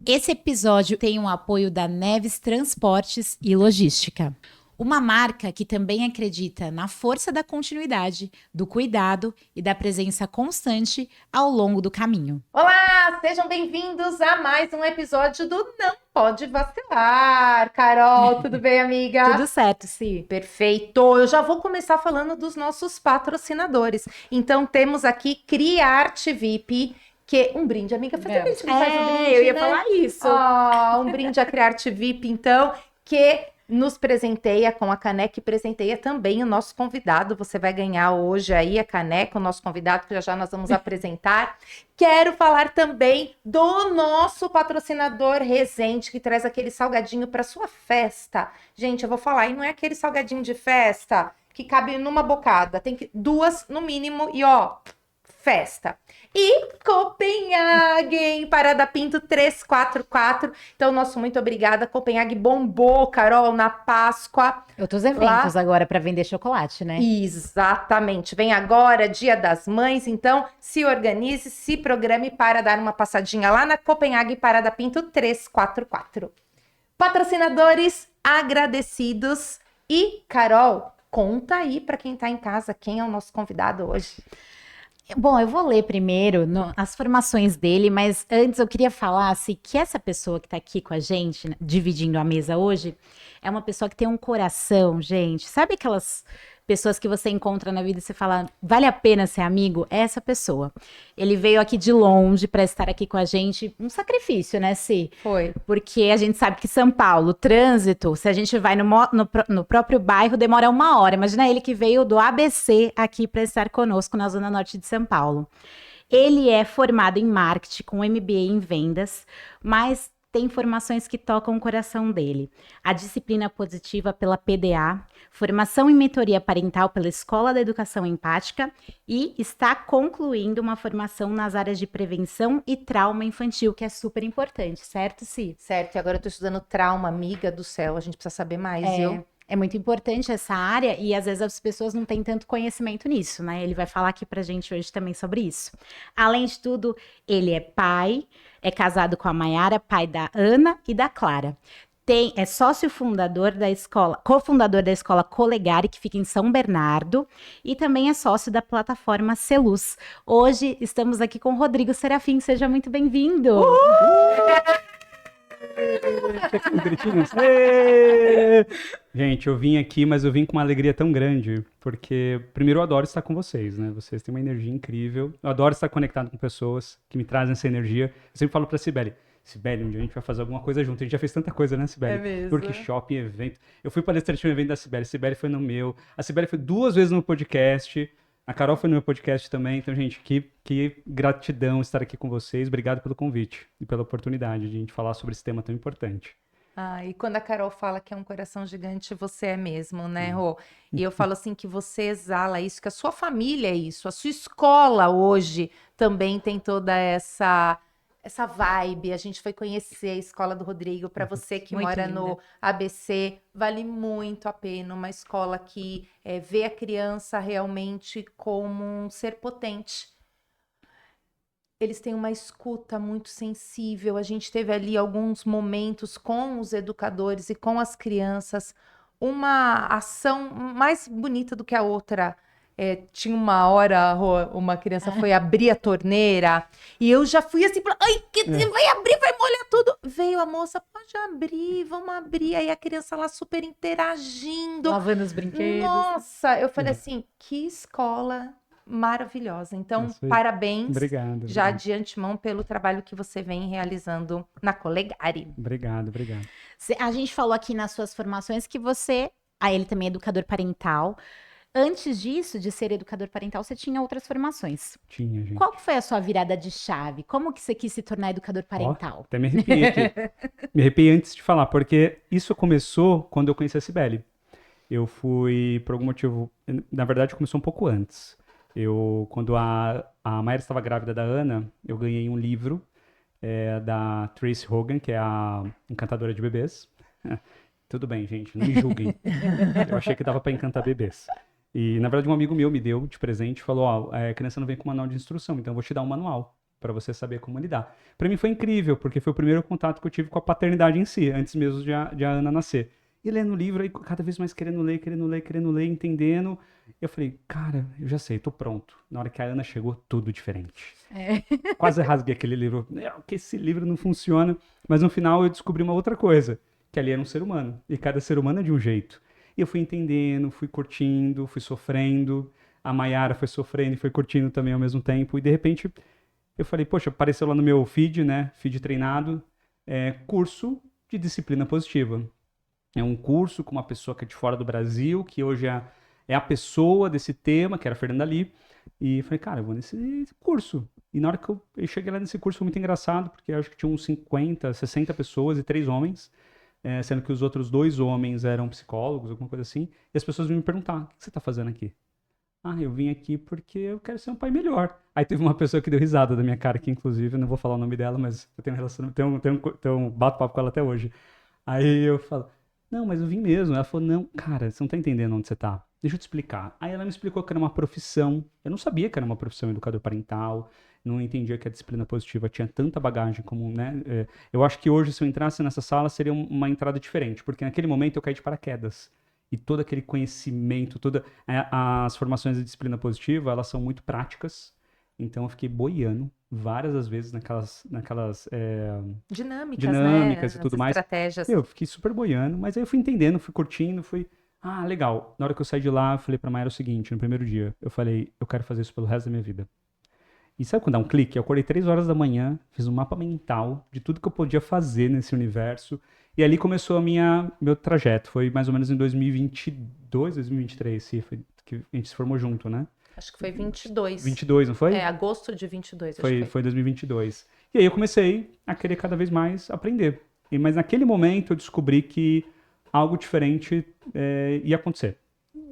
Esse episódio tem um apoio da Neves Transportes e Logística, uma marca que também acredita na força da continuidade, do cuidado e da presença constante ao longo do caminho. Olá, sejam bem-vindos a mais um episódio do Não Pode Vacilar. Carol, tudo bem, amiga? Tudo certo, Si. Perfeito. Eu já vou começar falando dos nossos patrocinadores. Então, temos aqui Criarte VIP, que um brinde, amiga. Faz tempo que a gente não faz um brinde, eu ia né? falar isso. Um brinde a Criarte VIP, então, que nos presenteia com a caneca e presenteia também o nosso convidado. Você vai ganhar hoje aí a caneca, o nosso convidado, que já já nós vamos apresentar. Quero falar também do nosso patrocinador Resende, que traz aquele salgadinho para sua festa. Gente, eu vou falar, e não é aquele salgadinho de festa que cabe numa bocada, tem que duas no mínimo e ó, festa. E Copenhagen, Parada Pinto 344. Então, nosso muito obrigada. Copenhagen bombou, Carol, na Páscoa. Outros eventos agora para vender chocolate, né? Exatamente. Vem agora, Dia das Mães. Então, se organize, se programe para dar uma passadinha lá na Copenhagen, Parada Pinto 344. Patrocinadores agradecidos. E, Carol, conta aí para quem está em casa quem é o nosso convidado hoje. Bom, eu vou ler primeiro as formações dele, mas antes eu queria falar assim, que essa pessoa que está aqui com a gente, né, dividindo a mesa hoje, é uma pessoa que tem um coração, gente. Sabe aquelas pessoas que você encontra na vida e você fala, vale a pena ser amigo? É essa pessoa. Ele veio aqui de longe para estar aqui com a gente, um sacrifício, né, Si? Foi. Porque a gente sabe que São Paulo, trânsito, se a gente vai no próprio bairro, demora 1 hora. Imagina ele que veio do ABC aqui para estar conosco na Zona Norte de São Paulo. Ele é formado em marketing, com MBA em vendas, mas tem formações que tocam o coração dele. A disciplina positiva pela PDA, formação em mentoria parental pela Escola da Educação Empática e está concluindo uma formação nas áreas de prevenção e trauma infantil, que é super importante, certo, Si? Certo, e agora eu tô estudando trauma, amiga do céu, a gente precisa saber mais, viu? É muito importante essa área e às vezes as pessoas não têm tanto conhecimento nisso, né? Ele vai falar aqui pra gente hoje também sobre isso. Além de tudo, ele é pai, é casado com a Maiara, pai da Ana e da Clara. É sócio fundador da escola, cofundador da escola Colegare, que fica em São Bernardo, e também é sócio da plataforma Celuz. Hoje estamos aqui com o Rodrigo Serafim, seja muito bem-vindo! Gente, eu vim aqui, mas eu vim com uma alegria tão grande, porque primeiro eu adoro estar com vocês, né? Vocês têm uma energia incrível. Eu adoro estar conectado com pessoas que me trazem essa energia. Eu sempre falo pra Cibele, um dia a gente vai fazer alguma coisa junto. A gente já fez tanta coisa, né, Cibele? É mesmo. Workshop, evento. Eu fui palestrante no evento da Cibele. Cibele foi no meu. A Cibele foi 2 vezes no meu podcast. A Carol foi no meu podcast também. Então, gente, que gratidão estar aqui com vocês. Obrigado pelo convite e pela oportunidade de a gente falar sobre esse tema tão importante. E quando a Carol fala que é um coração gigante, você é mesmo, né, Rô? E eu falo assim que você exala isso, que a sua família é isso, a sua escola hoje também tem toda essa vibe. A gente foi conhecer a escola do Rodrigo. Para você que Muito mora linda. no ABC, vale muito a pena. Uma escola que vê a criança realmente como um ser potente. Eles têm uma escuta muito sensível. A gente teve ali alguns momentos com os educadores e com as crianças, uma ação mais bonita do que a outra. Tinha uma hora, uma criança foi abrir a torneira e eu já fui assim, ai, vai abrir, vai molhar tudo. Veio a moça, pode abrir, vamos abrir. Aí a criança lá super interagindo. Lavando os brinquedos. Nossa, eu falei assim, que escola maravilhosa. Então, Isso aí. parabéns Obrigado. já obrigado. de antemão pelo trabalho que você vem realizando na Colegare. Obrigado. A gente falou aqui nas suas formações que ele também é educador parental. Antes disso, de ser educador parental, você tinha outras formações. Tinha, gente. Qual que foi a sua virada de chave? Como que você quis se tornar educador parental? Até me arrepiei aqui. Me arrepiei antes de falar, porque isso começou quando eu conheci a Cibele. Eu fui, por algum motivo, na verdade começou um pouco antes. Quando a Mayra estava grávida da Ana, eu ganhei um livro da Tracy Hogan, que é a encantadora de bebês. Tudo bem, gente, não me julguem. Eu achei que dava para encantar bebês. E, na verdade, um amigo meu me deu de presente e falou, a criança não vem com manual de instrução, então eu vou te dar um manual para você saber como lidar. Para mim foi incrível, porque foi o primeiro contato que eu tive com a paternidade em si, antes mesmo de a Ana nascer. E lendo o livro, aí cada vez mais querendo ler, entendendo. Eu falei, cara, eu já sei, tô pronto. Na hora que a Ana chegou, tudo diferente. Quase rasguei aquele livro. Que esse livro não funciona. Mas no final eu descobri uma outra coisa, que ali era um ser humano. E cada ser humano é de um jeito. E eu fui entendendo, fui curtindo, fui sofrendo. A Mayara foi sofrendo e foi curtindo também ao mesmo tempo. E de repente eu falei, poxa, apareceu lá no meu feed, né? Feed treinado, curso de disciplina positiva. É um curso com uma pessoa que é de fora do Brasil, que hoje é a pessoa desse tema, que era a Fernanda Lee. E falei, cara, eu vou nesse curso. E na hora que eu cheguei lá nesse curso foi muito engraçado, porque eu acho que tinha uns 50, 60 pessoas e 3 homens, sendo que os outros 2 homens eram psicólogos, alguma coisa assim. E as pessoas vinham me perguntar, o que você está fazendo aqui? Ah, eu vim aqui porque eu quero ser um pai melhor. Aí teve uma pessoa que deu risada da minha cara, que inclusive, eu não vou falar o nome dela, mas eu tenho um relacionamento, tenho um bate-papo com ela até hoje. Aí eu falo, não, mas eu vim mesmo. Ela falou, não, cara, você não tá entendendo onde você tá. Deixa eu te explicar. Aí ela me explicou que era uma profissão. Eu não sabia que era uma profissão educador parental. Não entendia que a disciplina positiva tinha tanta bagagem como, né? Eu acho que hoje, se eu entrasse nessa sala, seria uma entrada diferente. Porque naquele momento eu caí de paraquedas. E todo aquele conhecimento, as formações de disciplina positiva, elas são muito práticas. Então eu fiquei boiando várias das vezes naquelas Dinâmicas, dinâmicas né? e tudo As mais. estratégias. Eu fiquei super boiando, mas aí eu fui entendendo, fui curtindo, ah, legal. Na hora que eu saí de lá, eu falei pra Mayara o seguinte, no primeiro dia, eu falei, eu quero fazer isso pelo resto da minha vida. E sabe quando dá um clique? Eu acordei 3 horas da manhã, fiz um mapa mental de tudo que eu podia fazer nesse universo, e ali começou meu trajeto. Foi mais ou menos em 2022, 2023, sim, foi que a gente se formou junto, né? Acho que foi 22. 22, não foi? Agosto de 22, acho que Foi 2022. E aí eu comecei a querer cada vez mais aprender. Mas naquele momento eu descobri que algo diferente ia acontecer.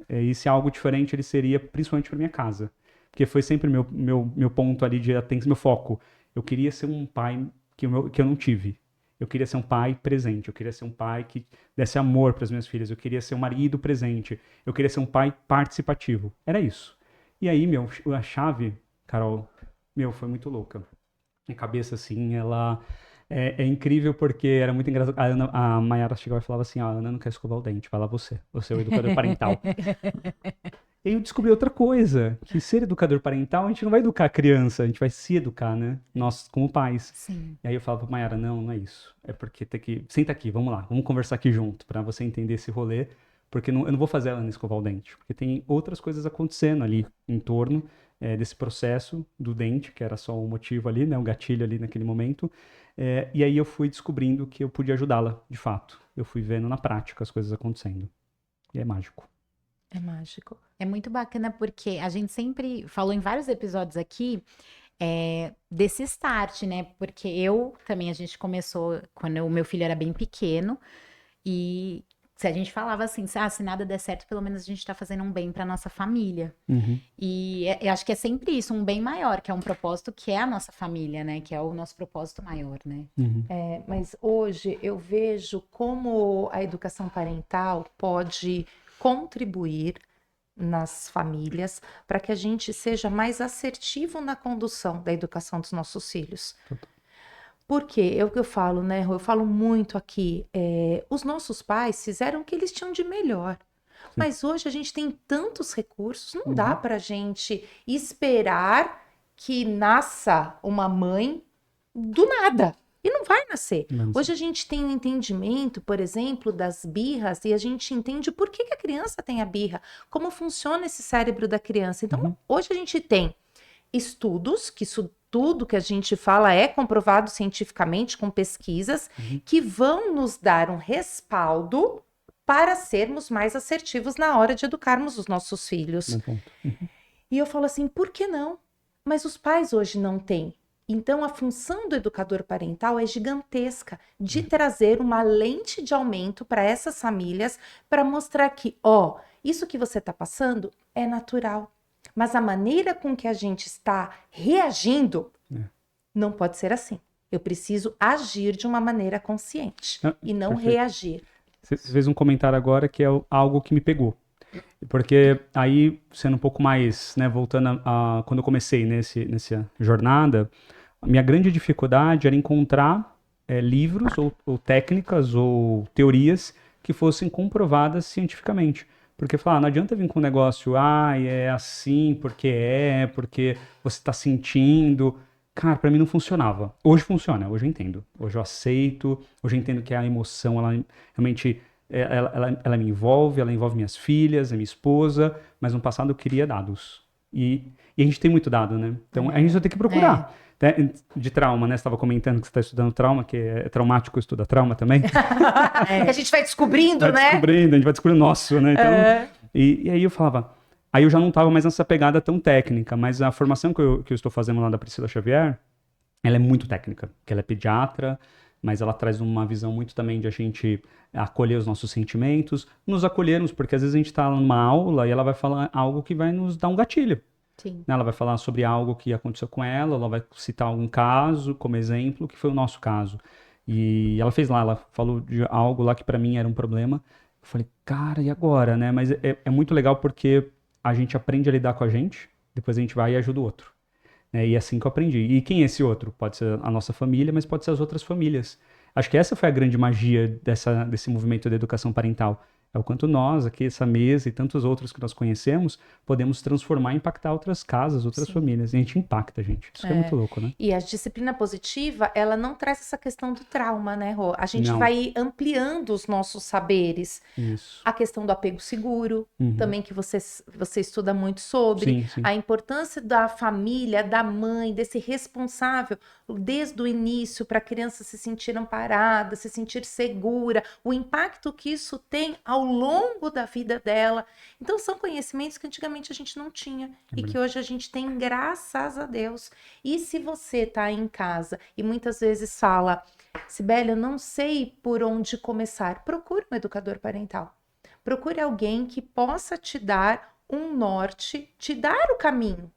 E esse algo diferente ele seria principalmente para minha casa. Porque foi sempre meu ponto ali de atenção, meu foco. Eu queria ser um pai que eu não tive. Eu queria ser um pai presente. Eu queria ser um pai que desse amor para as minhas filhas. Eu queria ser um marido presente. Eu queria ser um pai participativo. Era isso. E aí, a chave, Carol, foi muito louca. Minha cabeça, assim, ela é incrível porque era muito engraçado. A Mayara chegava e falava assim, a Ana não quer escovar o dente, vai lá você é o educador parental. E aí eu descobri outra coisa, que ser educador parental, a gente não vai educar a criança, a gente vai se educar, né? Nós, como pais. Sim. E aí eu falava pra Mayara, não é isso. É porque senta aqui, vamos lá, vamos conversar aqui junto, pra você entender esse rolê. Porque eu não vou fazer a Ana escovar o dente, porque tem outras coisas acontecendo ali em torno desse processo do dente, que era só um motivo ali, né, um gatilho ali naquele momento. E aí eu fui descobrindo que eu podia ajudá-la, de fato. Eu fui vendo na prática as coisas acontecendo. E é mágico. É mágico. É muito bacana porque a gente sempre falou em vários episódios aqui desse start, né? Porque a gente começou quando o meu filho era bem pequeno e se a gente falava assim, se nada der certo, pelo menos a gente tá fazendo um bem pra nossa família. Uhum. E eu acho que é sempre isso, um bem maior, que é um propósito que é a nossa família, né? Que é o nosso propósito maior, né? Uhum. Mas hoje eu vejo como a educação parental pode contribuir nas famílias para que a gente seja mais assertivo na condução da educação dos nossos filhos. Porque é o que eu falo, né? Eu falo muito aqui. Os nossos pais fizeram o que eles tinham de melhor. Sim. Mas hoje a gente tem tantos recursos, não dá para a gente esperar que nasça uma mãe do nada. E não vai nascer. Hoje a gente tem um entendimento, por exemplo, das birras, e a gente entende por que a criança tem a birra, como funciona esse cérebro da criança. Então, hoje a gente tem estudos, que isso tudo que a gente fala é comprovado cientificamente com pesquisas, que vão nos dar um respaldo para sermos mais assertivos na hora de educarmos os nossos filhos. E eu falo assim, por que não? Mas os pais hoje não têm. Então, a função do educador parental é gigantesca, de trazer uma lente de aumento para essas famílias, para mostrar que, isso que você está passando é natural. Mas a maneira com que a gente está reagindo não pode ser assim. Eu preciso agir de uma maneira consciente e não perfeito. reagir. Você fez um comentário agora que é algo que me pegou. Porque aí, sendo um pouco mais, né, voltando a quando eu comecei nessa jornada, A minha grande dificuldade era encontrar livros ou técnicas ou teorias que fossem comprovadas cientificamente. Porque falar, não adianta vir com um negócio, é assim, porque você está sentindo. Cara, pra mim não funcionava. Hoje funciona, hoje eu entendo. Hoje eu aceito, hoje eu entendo que a emoção, ela realmente, ela me envolve, ela envolve minhas filhas, a minha esposa, mas no passado eu queria dados. E a gente tem muito dado, né? Então a gente só tem que procurar. De trauma, né? Você estava comentando que você está estudando trauma, que é traumático, estuda trauma também. Que a gente vai descobrindo, né? Descobrindo, a gente vai descobrindo o nosso, né? Então, e aí eu falava... Aí eu já não estava mais nessa pegada tão técnica, mas a formação que eu estou fazendo lá da Priscila Xavier, ela é muito técnica, porque ela é pediatra, mas ela traz uma visão muito também de a gente acolher os nossos sentimentos, nos acolhermos, porque às vezes a gente está numa aula e ela vai falar algo que vai nos dar um gatilho. Sim. Ela vai falar sobre algo que aconteceu com ela vai citar algum caso como exemplo, que foi o nosso caso. E ela fez lá, ela falou de algo lá que para mim era um problema. Eu falei, cara, e agora, né? Mas é muito legal porque a gente aprende a lidar com a gente, depois a gente vai e ajuda o outro. Né? E é assim que eu aprendi. E quem é esse outro? Pode ser a nossa família, mas pode ser as outras famílias. Acho que essa foi a grande magia desse movimento da educação parental. É o quanto nós, aqui, essa mesa e tantos outros que nós conhecemos, podemos transformar e impactar outras casas, outras famílias. E a gente impacta, gente. Isso é muito louco, né? E a disciplina positiva, ela não traz essa questão do trauma, né, Rô? A gente Não. vai ampliando os nossos saberes. Isso. A questão do apego seguro, também que você estuda muito sobre. Sim, sim. A importância da família, da mãe, desse responsável, desde o início, para a criança se sentir amparada, se sentir segura, o impacto que isso tem ao longo da vida dela. Então, são conhecimentos que antigamente a gente não tinha e que hoje a gente tem, graças a Deus. E se você está em casa e muitas vezes fala, Sibeli, eu não sei por onde começar, procure um educador parental. Procure alguém que possa te dar um norte, te dar o caminho.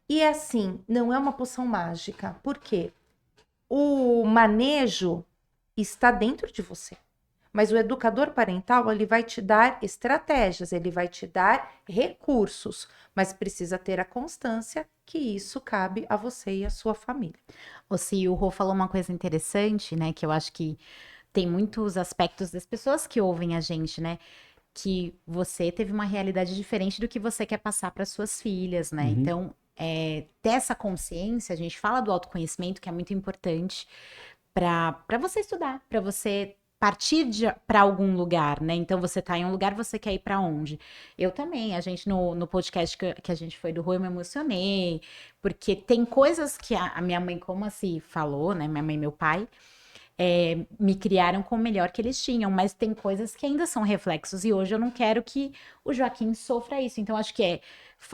E assim, não é uma poção mágica. Por quê? O manejo está dentro de você. Mas o educador parental, ele vai te dar estratégias, ele vai te dar recursos, mas precisa ter a constância que isso cabe a você e a sua família. O Rô falou uma coisa interessante, né, que eu acho que tem muitos aspectos das pessoas que ouvem a gente, né, que você teve uma realidade diferente do que você quer passar para suas filhas, né, então, ter essa consciência, a gente fala do autoconhecimento, que é muito importante para você estudar, para você partir para algum lugar, né? Então você tá em um lugar, você quer ir para onde? Eu também, a gente no podcast que a gente foi do Rô, eu me emocionei, porque tem coisas que a minha mãe, como assim, falou, né? Minha mãe e meu pai me criaram com o melhor que eles tinham, mas tem coisas que ainda são reflexos, e hoje eu não quero que o Joaquim sofra isso. Então acho que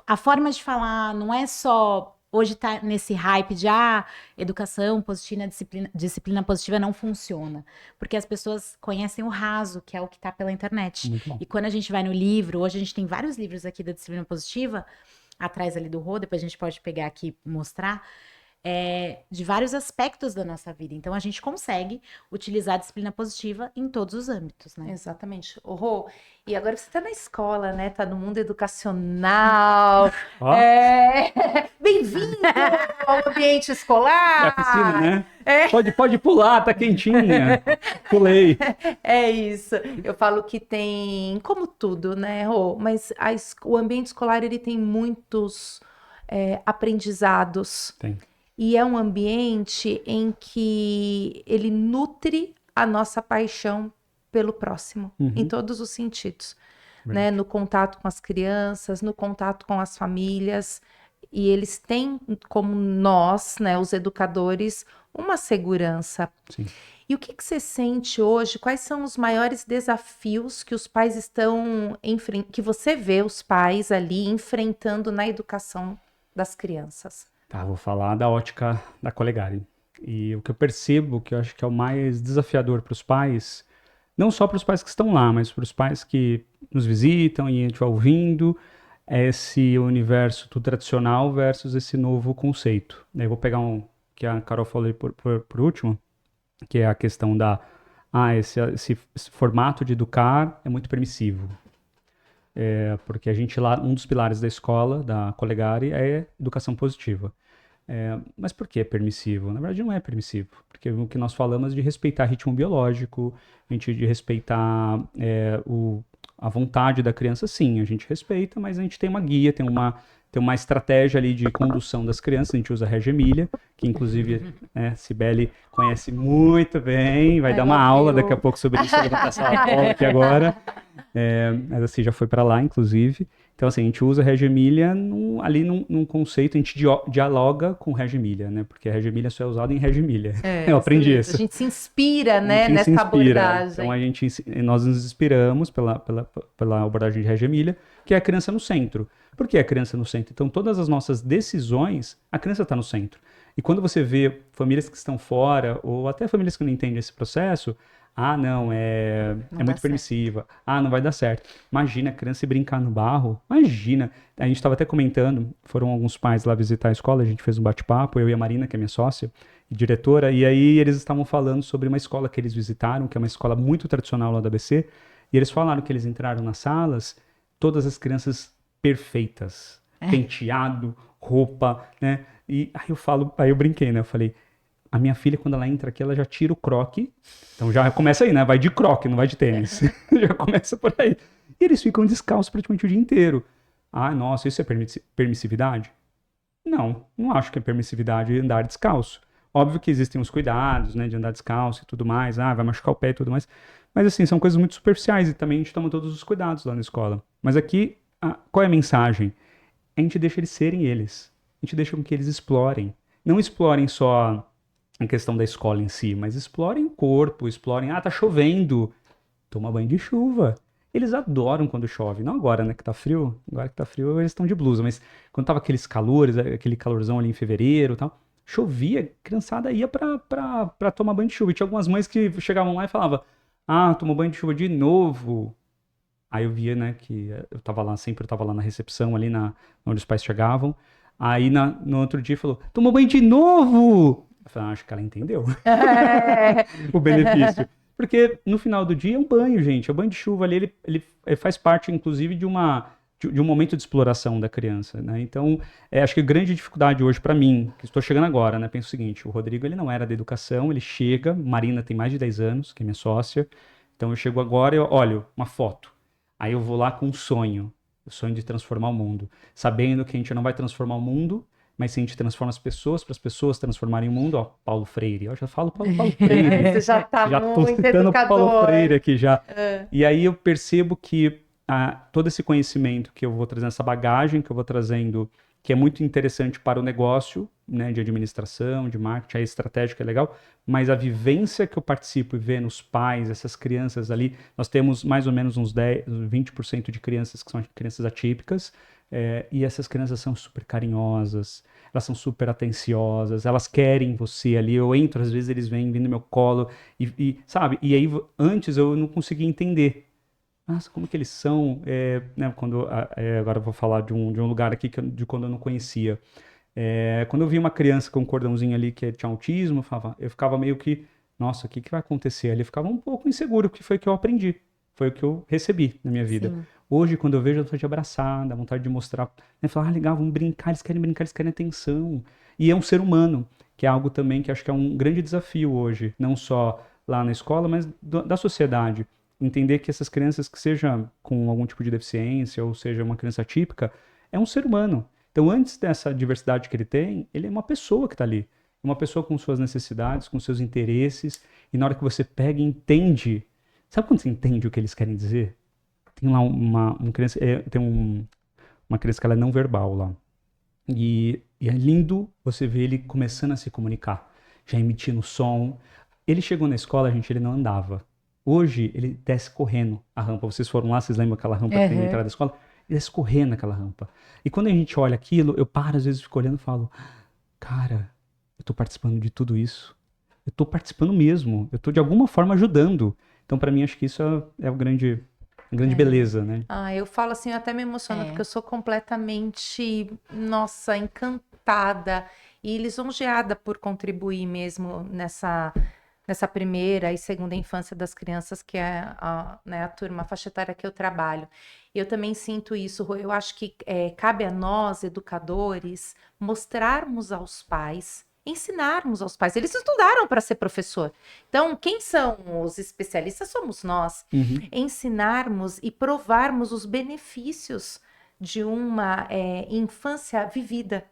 a forma de falar não é só... Hoje tá nesse hype de educação positiva, disciplina positiva não funciona. Porque as pessoas conhecem o raso, que é o que tá pela internet. Muito bom. E quando a gente vai no livro, hoje a gente tem vários livros aqui da disciplina positiva, atrás ali do Rô, depois a gente pode pegar aqui e mostrar, de vários aspectos da nossa vida. Então a gente consegue utilizar a disciplina positiva em todos os âmbitos, né? Exatamente. Rô, e agora você está na escola, né? Tá no mundo educacional. Bem-vindo ao ambiente escolar. É a piscina, né? Pode pular, tá quentinha. Pulei. É isso. Eu falo que tem, como tudo, né, Rô? Mas o ambiente escolar, ele tem muitos aprendizados. Tem. E é um ambiente em que ele nutre a nossa paixão pelo próximo, em todos os sentidos, né? No contato com as crianças, no contato com as famílias, e eles têm, como nós, né, os educadores, uma segurança. Sim. E o que você sente hoje? Quais são os maiores desafios que os pais estão que você vê os pais ali enfrentando na educação das crianças? Tá, vou falar da ótica da Colegari. E o que eu percebo, que eu acho que é o mais desafiador para os pais, não só para os pais que estão lá, mas para os pais que nos visitam e a gente vai ouvindo, é esse universo do tradicional versus esse novo conceito. Eu vou pegar que a Carol falou por último, que é a questão esse formato de educar é muito permissivo. Porque a gente lá, um dos pilares da escola, da Colegari, é educação positiva. Mas por que é permissivo? Na verdade, não é permissivo, porque o que nós falamos é de respeitar ritmo biológico, de respeitar a vontade da criança, sim, a gente respeita, mas a gente tem uma guia, tem uma estratégia ali de condução das crianças, a gente usa a Regia Emília, que inclusive Cibele conhece muito bem, vai dar uma aula daqui a pouco sobre isso, eu vou levantar essa aula aqui agora, mas assim, já foi para lá, inclusive. Então, assim, a gente usa a Regia Emília ali num conceito, a gente dialoga com Regia Emília, né? Porque a Regia Emília só é usada em Regia Emília. Eu aprendi isso. A gente se inspira, né, nessa abordagem. Então, nós nos inspiramos pela abordagem de Regia Emília, que é a criança no centro. Por que a criança no centro? Então, todas as nossas decisões, a criança está no centro. E quando você vê famílias que estão fora, ou até famílias que não entendem esse processo, não, é muito permissiva. Não vai dar certo. Imagina a criança brincar no barro. Imagina. A gente estava até comentando, foram alguns pais lá visitar a escola, a gente fez um bate-papo, eu e a Marina, que é minha sócia e diretora, e aí eles estavam falando sobre uma escola que eles visitaram, que é uma escola muito tradicional lá da ABC, e eles falaram que eles entraram nas salas, todas as crianças perfeitas. Penteado, roupa, né? E aí eu brinquei, né? Eu falei, a minha filha, quando ela entra aqui, ela já tira o croque. Então já começa aí, né? Vai de croque, não vai de tênis. Já começa por aí. E eles ficam descalços praticamente o dia inteiro. Nossa, isso é permissividade? Não acho que é permissividade andar descalço. Óbvio que existem os cuidados, né? De andar descalço e tudo mais. Vai machucar o pé e tudo mais. Mas assim, são coisas muito superficiais e também a gente toma todos os cuidados lá na escola. Mas aqui, qual é a mensagem? A gente deixa eles serem eles. A gente deixa com que eles explorem. Não explorem só em questão da escola em si, mas explorem o corpo, explorem, tá chovendo, toma banho de chuva. Eles adoram quando chove, não agora, né, que tá frio, agora que tá frio eles estão de blusa, mas quando tava aqueles calores, aquele calorzão ali em fevereiro e tal, chovia, a criançada ia pra tomar banho de chuva, e tinha algumas mães que chegavam lá e falavam, tomou banho de chuva de novo. Aí eu via, né, que eu tava lá na recepção ali, onde os pais chegavam, aí no outro dia falou, tomou banho de novo! Eu falei, acho que ela entendeu o benefício. Porque no final do dia é um banho, gente. O banho de chuva ali, ele faz parte, inclusive, de um momento de exploração da criança, né? Então, acho que a grande dificuldade hoje para mim, que estou chegando agora, né? Penso o seguinte, o Rodrigo, ele não era da educação, ele chega, Marina tem mais de 10 anos, que é minha sócia, então eu chego agora e eu olho uma foto. Aí eu vou lá com um sonho, o sonho de transformar o mundo, sabendo que a gente não vai transformar o mundo, mas se a gente transforma as pessoas, para as pessoas transformarem o mundo, Paulo Freire. Eu já falo Paulo Freire. Você já está muito citando educador. Paulo Freire aqui já. E aí eu percebo que todo esse conhecimento que eu vou trazendo, essa bagagem que eu vou trazendo, que é muito interessante para o negócio, né, de administração, de marketing, a estratégia é legal, mas a vivência que eu participo e vendo os pais, essas crianças ali, nós temos mais ou menos uns 20% de crianças que são crianças atípicas, e essas crianças são super carinhosas, elas são super atenciosas, elas querem você ali, eu entro, às vezes eles vêm no meu colo, sabe? E aí, antes eu não conseguia entender. Nossa, como que eles são, né, agora eu vou falar de um lugar aqui de quando eu não conhecia. Quando eu vi uma criança com um cordãozinho ali que tinha autismo, eu ficava meio que, nossa, o que vai acontecer ali? Eu ficava um pouco inseguro, porque foi o que eu aprendi, foi o que eu recebi na minha vida. Sim. Hoje, quando eu vejo, eu tô de abraçar, dá vontade de mostrar, né, falar, legal, vamos brincar, eles querem atenção. E é um ser humano, que é algo também que acho que é um grande desafio hoje, não só lá na escola, mas da sociedade. Entender que essas crianças, que seja com algum tipo de deficiência, ou seja, uma criança atípica, é um ser humano. Então, antes dessa diversidade que ele tem, ele é uma pessoa que está ali. Uma pessoa com suas necessidades, com seus interesses, e na hora que você pega e entende, sabe quando você entende o que eles querem dizer? Tem lá uma criança, uma criança que ela é não verbal lá. E é lindo você ver ele começando a se comunicar, já emitindo som. Ele chegou na escola, gente, ele não andava. Hoje, ele desce correndo a rampa. Vocês foram lá, vocês lembram aquela rampa que tem na entrada da escola? Ele desce correndo aquela rampa. E quando a gente olha aquilo, eu paro, às vezes, fico olhando e falo, cara, eu tô participando de tudo isso. Eu tô participando mesmo. Eu tô, de alguma forma, ajudando. Então, para mim, acho que isso é a grande beleza, né? Eu falo assim, eu até me emociono, porque eu sou completamente, nossa, encantada e lisonjeada por contribuir mesmo nessa primeira e segunda infância das crianças, que é né, a turma, a faixa etária que eu trabalho. Eu também sinto isso, Rô. Eu acho que cabe a nós, educadores, mostrarmos aos pais, ensinarmos aos pais. Eles estudaram para ser professor. Então, quem são os especialistas? Somos nós. Uhum. Ensinarmos e provarmos os benefícios de uma infância vivida.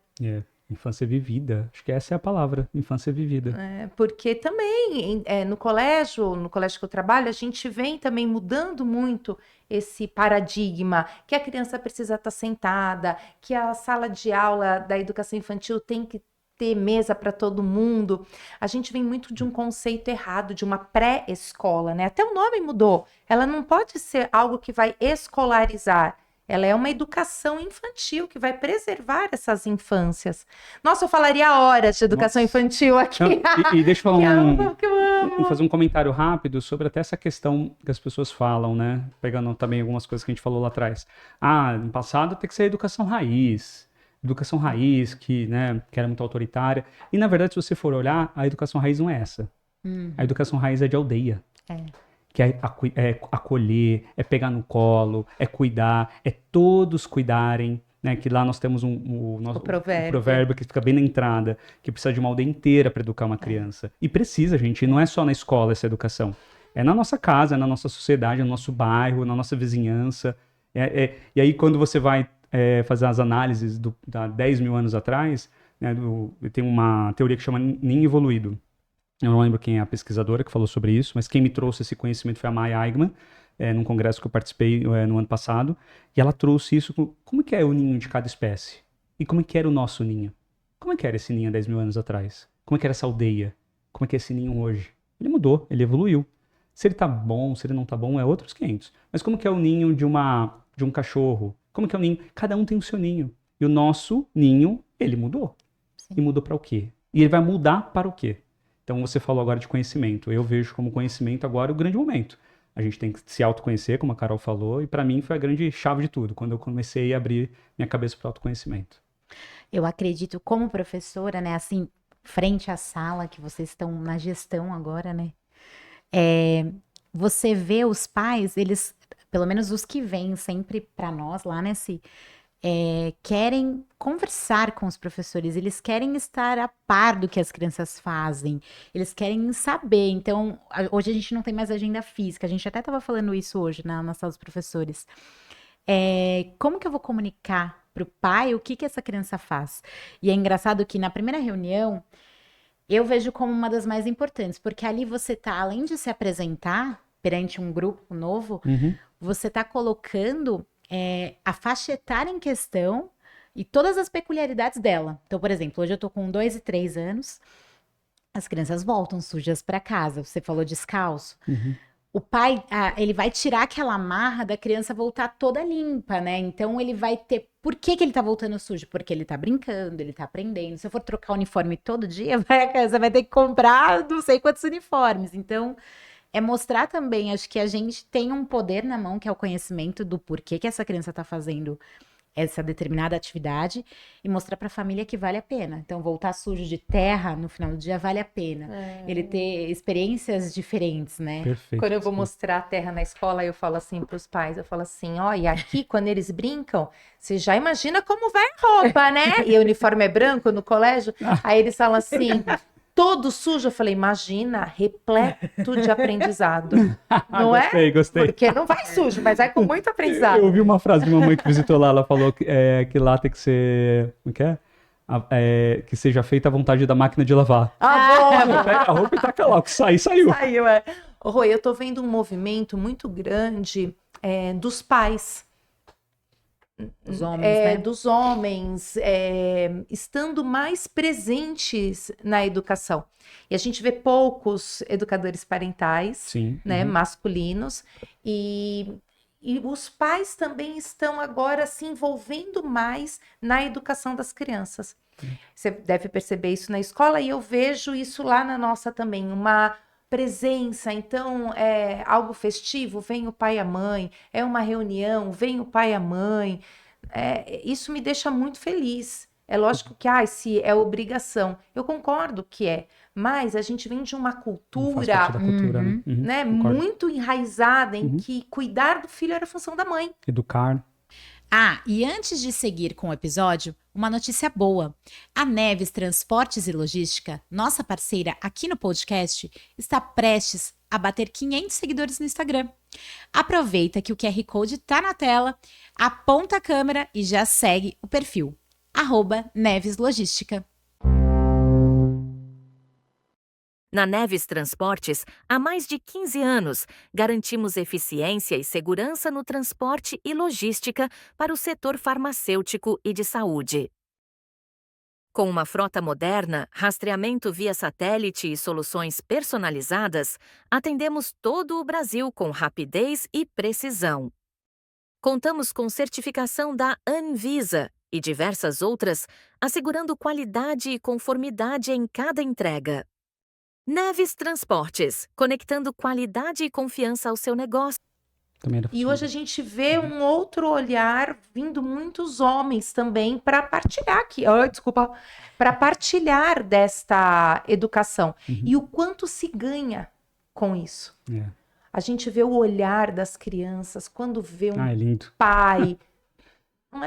Infância vivida, acho que essa é a palavra, infância vivida. Porque também no colégio que eu trabalho, a gente vem também mudando muito esse paradigma, que a criança precisa estar sentada, que a sala de aula da educação infantil tem que ter mesa para todo mundo. A gente vem muito de um conceito errado, de uma pré-escola, né? Até o nome mudou. Ela não pode ser algo que vai escolarizar. Ela é uma educação infantil que vai preservar essas infâncias. Nossa, eu falaria horas de educação infantil aqui. Não, e deixa eu falar que eu amo. fazer um comentário rápido sobre até essa questão que as pessoas falam, né? Pegando também algumas coisas que a gente falou lá atrás. No passado tem que ser educação raiz. Educação raiz, que era muito autoritária. E, na verdade, se você for olhar, a educação raiz não é essa. A educação raiz é de aldeia. Que é acolher, é pegar no colo, é cuidar, é todos cuidarem, né? Que lá nós temos o provérbio que fica bem na entrada, que precisa de uma aldeia inteira para educar uma criança. E precisa, gente, não é só na escola essa educação. É na nossa casa, é na nossa sociedade, no nosso bairro, na nossa vizinhança. E aí, quando você vai fazer as análises da 10 mil anos atrás, né, tem uma teoria que chama Ninho Evoluído. Eu não lembro quem é a pesquisadora que falou sobre isso, mas quem me trouxe esse conhecimento foi a Maya Eigman, num congresso que eu participei no ano passado, e ela trouxe isso, como que é o ninho de cada espécie? E como que era o nosso ninho? Como é que era esse ninho há 10 mil anos atrás? Como é que era essa aldeia? Como é que é esse ninho hoje? Ele mudou, ele evoluiu. Se ele tá bom, se ele não tá bom, é outros 500. Mas como que é o ninho de um cachorro? Como que é o ninho? Cada um tem o seu ninho. E o nosso ninho, ele mudou. Sim. E mudou para o quê? E ele vai mudar para o quê? Então, você falou agora de conhecimento. Eu vejo como conhecimento agora o grande momento. A gente tem que se autoconhecer, como a Carol falou, e para mim foi a grande chave de tudo, quando eu comecei a abrir minha cabeça para o autoconhecimento. Eu acredito, como professora, né, assim, frente à sala, que vocês estão na gestão agora, né, você vê os pais, eles, pelo menos os que vêm sempre para nós lá, né, querem conversar com os professores, eles querem estar a par do que as crianças fazem, eles querem saber. Então, hoje a gente não tem mais agenda física, a gente até estava falando isso hoje na sala dos professores. Como que eu vou comunicar para o pai o que essa criança faz? E é engraçado que na primeira reunião, eu vejo como uma das mais importantes, porque ali você tá, além de se apresentar perante um grupo novo, você tá colocando a faixa etária em questão e todas as peculiaridades dela. Então, por exemplo, hoje eu tô com 2 e 3 anos, as crianças voltam sujas para casa. Você falou descalço. O pai, ele vai tirar aquela marra da criança voltar toda limpa, né? Então, ele vai ter... Por que ele tá voltando sujo? Porque ele tá brincando, ele tá aprendendo. Se eu for trocar o uniforme todo dia, a criança vai ter que comprar não sei quantos uniformes. Então... mostrar também, acho que a gente tem um poder na mão, que é o conhecimento do porquê que essa criança está fazendo essa determinada atividade, e mostrar para a família que vale a pena. Então, voltar sujo de terra no final do dia vale a pena. Ele ter experiências diferentes, né? Perfeito. Quando eu vou mostrar a terra na escola, eu falo assim para os pais, eu falo assim, e aqui, quando eles brincam, você já imagina como vai a roupa, né? E o uniforme é branco no colégio, aí eles falam assim... Todo sujo, eu falei, imagina, repleto de aprendizado. Não Gostei. Porque não vai sujo, mas vai com muito aprendizado. Eu ouvi uma frase de uma mãe que visitou lá, ela falou que lá tem que ser, como que é? Que seja feita à vontade da máquina de lavar. Pega a roupa e taca lá, o que saiu. Saiu, Rô, eu tô vendo um movimento muito grande dos pais. Dos homens, né? Dos homens, estando mais presentes na educação. E a gente vê poucos educadores parentais, sim, né, masculinos, e os pais também estão agora se envolvendo mais na educação das crianças. Você deve perceber isso na escola, e eu vejo isso lá na nossa também, uma presença. Então, é algo festivo, vem o pai e a mãe, é uma reunião, vem o pai e a mãe. Isso me deixa muito feliz. É lógico que, se é obrigação. Eu concordo que é. Mas a gente vem de uma Faz cultura, parte da cultura, né? né, Concordo. muito enraizada em que cuidar do filho era função da mãe. Educar. Ah, e antes de seguir com o episódio, uma notícia boa. A Neves Transportes e Logística, nossa parceira aqui no podcast, está prestes a bater 500 seguidores no Instagram. Aproveita que o QR Code está na tela, aponta a câmera e já segue o perfil, @Neves Logística. Na Neves Transportes, há mais de 15 anos, garantimos eficiência e segurança no transporte e logística para o setor farmacêutico e de saúde. Com uma frota moderna, rastreamento via satélite e soluções personalizadas, atendemos todo o Brasil com rapidez e precisão. Contamos com certificação da Anvisa e diversas outras, assegurando qualidade e conformidade em cada entrega. Neves Transportes, conectando qualidade e confiança ao seu negócio. Também era E hoje a gente vê um outro olhar vindo muitos homens também para partilhar aqui, para partilhar desta educação. E o quanto se ganha com isso. É. A gente vê o olhar das crianças quando vê um É lindo. pai.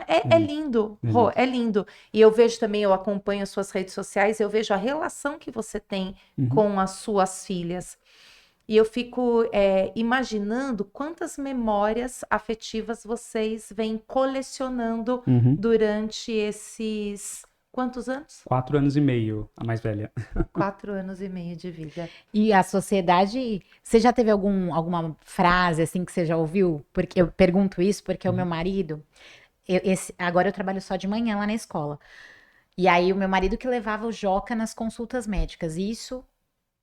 É lindo, É Rô, é lindo. E eu vejo também, eu acompanho as suas redes sociais, eu vejo a relação que você tem com as suas filhas. E eu fico imaginando quantas memórias afetivas vocês vêm colecionando durante esses... Quantos anos? 4 anos e meio, a mais velha. 4 anos e meio de vida. E a sociedade, você já teve alguma frase assim que você já ouviu? Porque eu pergunto isso porque o meu marido, agora eu trabalho só de manhã lá na escola. E aí o meu marido que levava o Joca nas consultas médicas. E isso,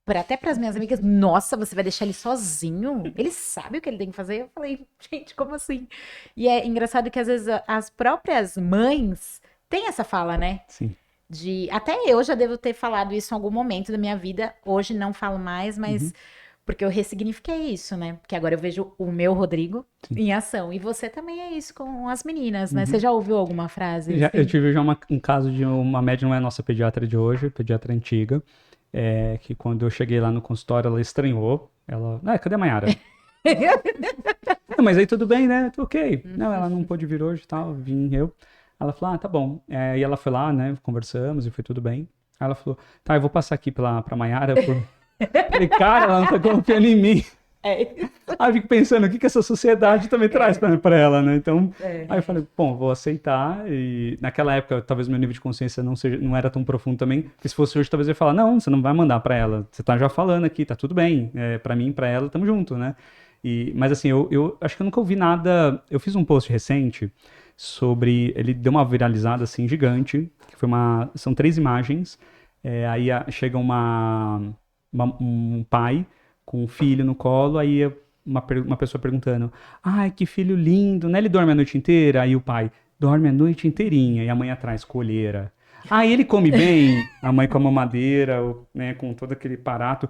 até para as minhas amigas, nossa, você vai deixar ele sozinho? Ele sabe o que ele tem que fazer? Eu falei, gente, como assim? E é engraçado que às vezes as próprias mães têm essa fala, né? Sim. Até eu já devo ter falado isso em algum momento da minha vida. Hoje não falo mais, mas porque eu ressignifiquei isso, né? Porque agora eu vejo o meu Rodrigo em ação. E você também é isso com as meninas, né? Você já ouviu alguma frase? Eu tive já um caso de uma médica, não é a nossa pediatra de hoje, pediatra antiga, que quando eu cheguei lá no consultório, ela estranhou. Ela, cadê a Mayara? Não, mas aí tudo bem, né? Tô ok. Não, ela não pôde vir hoje e tal, vim eu. Ela falou, tá bom. E ela foi lá, né, conversamos e foi tudo bem. Aí ela falou, tá, eu vou passar aqui pra Mayara. Falei, cara, ela não tá confiando em mim. Aí eu fico pensando, o que essa sociedade também traz pra ela, né? Então, aí eu falei, bom, vou aceitar. E naquela época, talvez meu nível de consciência não era tão profundo também. Porque se fosse hoje, talvez eu ia falar, não, você não vai mandar pra ela. Você tá já falando aqui, tá tudo bem. Pra mim, pra ela, tamo junto, né? Mas assim, eu acho que eu nunca ouvi nada. Eu fiz um post recente sobre, ele deu uma viralizada assim gigante, que foi são 3 imagens, aí chega um pai com um filho no colo, aí uma pessoa perguntando, ai, que filho lindo, né, ele dorme a noite inteira? Aí o pai, dorme a noite inteirinha, e a mãe atrás, colheira. Aí ele come bem, a mãe com a mamadeira, né, com todo aquele aparato,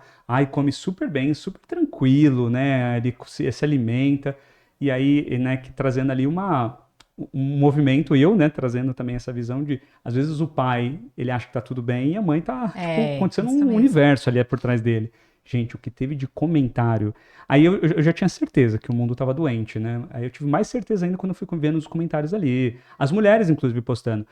come super bem, super tranquilo, né, ele se alimenta, e aí, né, trazendo ali um movimento, e eu, né, trazendo também essa visão de, às vezes o pai, ele acha que tá tudo bem, e a mãe tá, acontecendo um universo ali por trás dele. Gente, o que teve de comentário... Aí eu já tinha certeza que o mundo tava doente, né? Aí eu tive mais certeza ainda quando eu fui vendo os comentários ali. As mulheres, inclusive, postando.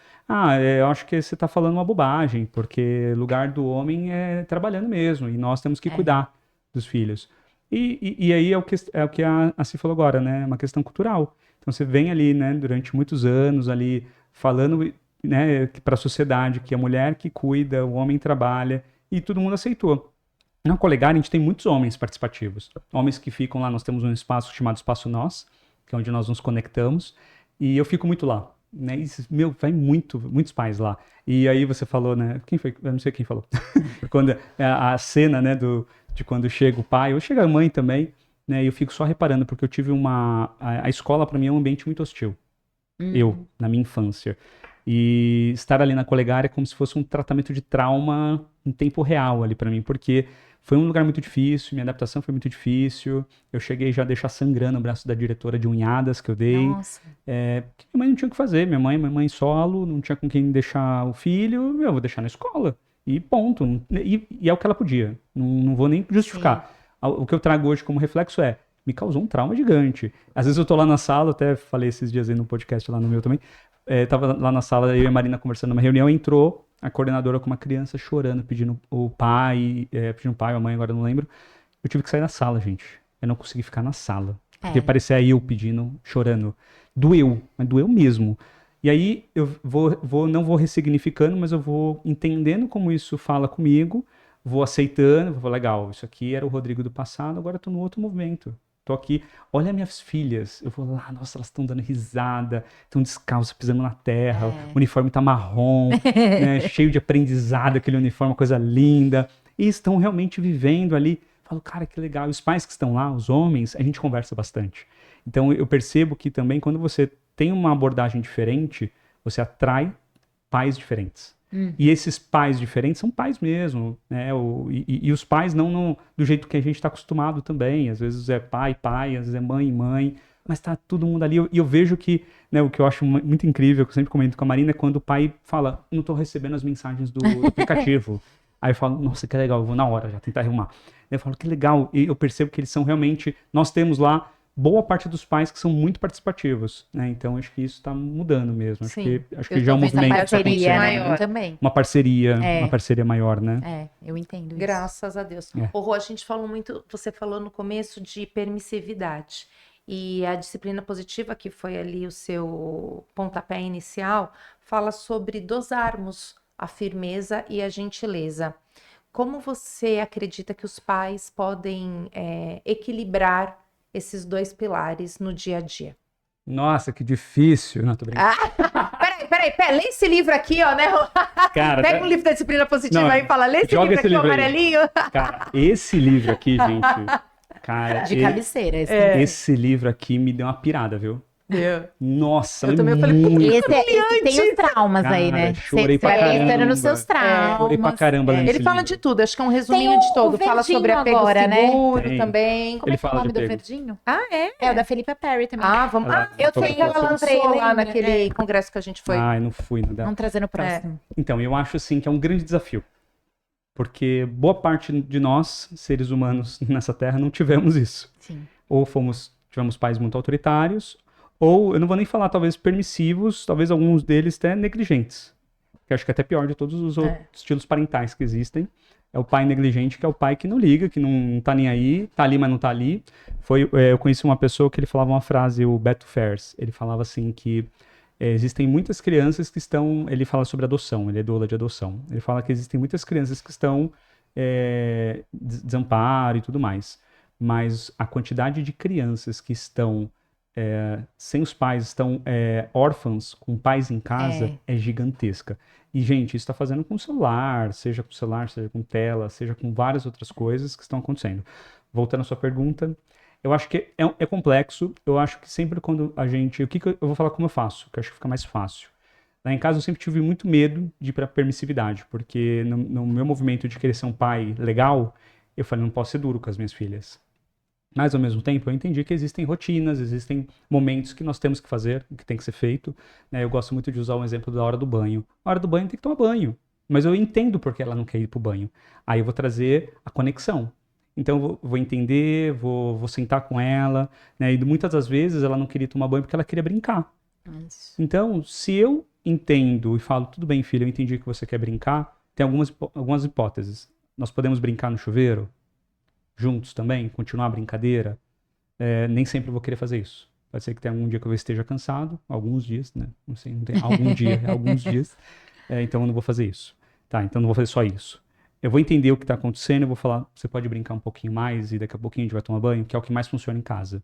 Eu acho que você tá falando uma bobagem, porque lugar do homem é trabalhando mesmo, e nós temos que cuidar dos filhos. E aí é o que a Cí falou agora, né? É uma questão cultural. Então você vem ali, né, durante muitos anos ali, falando, né, para a sociedade que a mulher que cuida, o homem trabalha, e todo mundo aceitou. Na Colegar, a gente tem muitos homens participativos. Homens que ficam lá, nós temos um espaço chamado Espaço Nós, que é onde nós nos conectamos, e eu fico muito lá. Né? E, vai muitos pais lá. E aí você falou, né? Quem foi? Eu não sei quem falou. Quando a cena, né, de quando chega o pai, ou chega a mãe também, né? E eu fico só reparando, porque eu tive a escola para mim é um ambiente muito hostil. Eu, na minha infância. E estar ali na Colegar é como se fosse um tratamento de trauma em tempo real ali pra mim, porque foi um lugar muito difícil, minha adaptação foi muito difícil. Eu cheguei já a deixar sangrando o braço da diretora de unhadas que eu dei. Nossa. Porque minha mãe não tinha o que fazer. Minha mãe solo, não tinha com quem deixar o filho. Eu vou deixar na escola. E ponto. E é o que ela podia. Não vou nem justificar. O que eu trago hoje como reflexo me causou um trauma gigante. Às vezes eu tô lá na sala, até falei esses dias aí no podcast lá no meu também. Tava lá na sala, eu e a Marina conversando numa reunião, entrou a coordenadora com uma criança chorando, pedindo o pai ou a mãe, agora eu não lembro. Eu tive que sair da sala, gente. Eu não consegui ficar na sala. Porque parecia eu pedindo, chorando. Doeu, mas doeu mesmo. E aí eu não vou ressignificando, mas eu vou entendendo como isso fala comigo, vou aceitando, vou falar, legal, isso aqui era o Rodrigo do passado, agora eu tô no outro movimento. Tô aqui, olha minhas filhas, eu vou lá, nossa, elas estão dando risada, estão descalças, pisando na terra, o uniforme tá marrom, né, cheio de aprendizado, aquele uniforme, uma coisa linda, e estão realmente vivendo ali. Falo, cara, que legal. E os pais que estão lá, os homens, a gente conversa bastante. Então eu percebo que também quando você tem uma abordagem diferente, você atrai pais diferentes. E esses pais diferentes são pais mesmo, né? E os pais não do jeito que a gente está acostumado também. Às vezes é pai, às vezes é mãe, mas tá todo mundo ali. E eu vejo que, né, o que eu acho muito incrível, que eu sempre comento com a Marina, é quando o pai fala, não tô recebendo as mensagens do aplicativo. Aí eu falo, nossa, que legal, eu vou na hora já tentar arrumar. Eu falo, que legal, e eu percebo que eles são realmente, nós temos lá boa parte dos pais que são muito participativos, né? Então acho que isso está mudando mesmo. Acho que já é um movimento que está acontecendo, maior também. uma parceria maior, né? Eu entendo isso. Graças a Deus. Ô, Rô, a gente falou muito, você falou no começo de permissividade. E a disciplina positiva, que foi ali o seu pontapé inicial, fala sobre dosarmos a firmeza e a gentileza. Como você acredita que os pais podem equilibrar esses dois pilares no dia a dia? Nossa, que difícil. Não, tô brincando. Peraí, lê esse livro aqui, ó, né? Cara, pega um livro da disciplina positiva aí e fala, lê esse livro aqui, o amarelinho. Cara, esse livro aqui, gente, cara... De cabeceira. Esse livro aqui me deu uma pirada, viu? Nossa, eu também falei, esse tem os traumas aí, né? Chorei pra caramba. Você nos seus traumas. Chorei pra caramba lendo Ele esse fala livro. de tudo, acho que é um resuminho de todo. Fala sobre apego agora, seguro né? também. Como Ele é que é o fala nome de do apego. verdinho? Ah, é? É o da Felipe Perry também. Ah, vamos. eu Foi tenho que ela ela lançou lembrei, lá lembra? naquele congresso que a gente foi. Ai, não fui. Não dá. Vamos trazer no próximo. Então, eu acho assim que é um grande desafio. Porque boa parte de nós, seres humanos nessa terra, não tivemos isso. Sim. Ou tivemos pais muito autoritários, ou, eu não vou nem falar, talvez permissivos, talvez alguns deles até negligentes. Que eu acho que é até pior de todos os outros estilos parentais que existem. É o pai negligente, que é o pai que não liga, que não tá nem aí, tá ali, mas não tá ali. Eu conheci uma pessoa que ele falava uma frase, o Beto Fers, ele falava assim que existem muitas crianças que estão, ele fala sobre adoção, ele é doula de adoção. Ele fala que existem muitas crianças que estão desamparo e tudo mais. Mas a quantidade de crianças que estão sem os pais, estão órfãos, com pais em casa, é gigantesca. E, gente, isso está fazendo com o celular, seja com tela, seja com várias outras coisas que estão acontecendo. Voltando à sua pergunta, eu acho que é complexo. Eu acho que sempre quando a gente... eu vou falar como eu faço, que eu acho que fica mais fácil. Lá em casa eu sempre tive muito medo de ir para permissividade, porque no meu movimento de querer ser um pai legal, eu falei, não posso ser duro com as minhas filhas. Mas, ao mesmo tempo, eu entendi que existem rotinas, existem momentos que nós temos que fazer, que tem que ser feito. Né? Eu gosto muito de usar um exemplo da hora do banho. A hora do banho tem que tomar banho. Mas eu entendo porque ela não quer ir pro banho. Aí eu vou trazer a conexão. Então, eu vou entender, vou sentar com ela. Né? E muitas das vezes ela não queria tomar banho porque ela queria brincar. Isso. Então, se eu entendo e falo, tudo bem, filha, eu entendi que você quer brincar, tem algumas hipóteses. Nós podemos brincar no chuveiro? Juntos também, continuar a brincadeira, nem sempre eu vou querer fazer isso. Pode ser que tenha algum dia que eu esteja cansado, alguns dias, né? Não sei, não tem alguns dias. Então eu não vou fazer isso. Tá, então eu não vou fazer só isso. Eu vou entender o que está acontecendo, eu vou falar, você pode brincar um pouquinho mais e daqui a pouquinho a gente vai tomar banho, que é o que mais funciona em casa.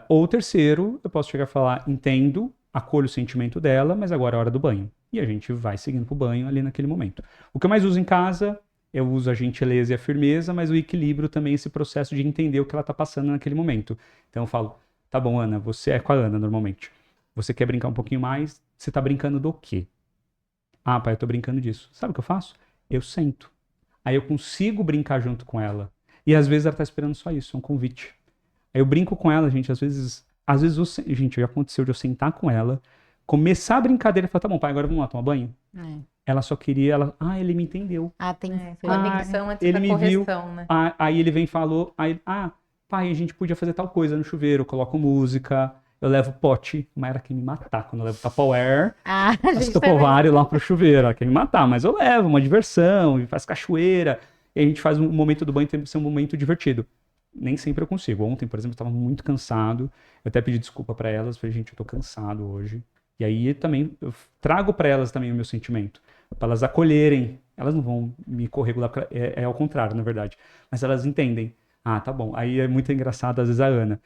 Ou terceiro, eu posso chegar a falar, entendo, acolho o sentimento dela, mas agora é a hora do banho. E a gente vai seguindo pro banho ali naquele momento. O que eu mais uso em casa... Eu uso a gentileza e a firmeza, mas o equilíbrio também, esse processo de entender o que ela está passando naquele momento. Então eu falo, tá bom, Ana, você é com a Ana normalmente. Você quer brincar um pouquinho mais? Você está brincando do quê? Ah, pai, eu tô brincando disso. Sabe o que eu faço? Eu sento. Aí eu consigo brincar junto com ela. E às vezes ela tá esperando só isso, um convite. Aí eu brinco com ela, gente, às vezes, gente, já aconteceu de eu sentar com ela, começar a brincadeira e falar, tá bom, pai, agora vamos lá tomar banho? Ela só queria, ele me entendeu. Tem Conexão antes ele da me correção, né? Aí ele vem e falou, pai, a gente podia fazer tal coisa no chuveiro, eu coloco música, eu levo pote, mas era quem me matar, quando eu levo Tupperware, Tupperware lá pro chuveiro, ela quer me matar, mas eu levo, uma diversão, e faz cachoeira, e a gente faz um momento do banho tem que ser um momento divertido. Nem sempre eu consigo. Ontem, por exemplo, eu tava muito cansado, eu até pedi desculpa pra elas, falei, gente, eu tô cansado hoje. E aí também, eu trago pra elas também o meu sentimento, pra elas acolherem, elas não vão me corregular, é ao contrário, na verdade, mas elas entendem. Tá bom. Aí é muito engraçado, às vezes, a Ana.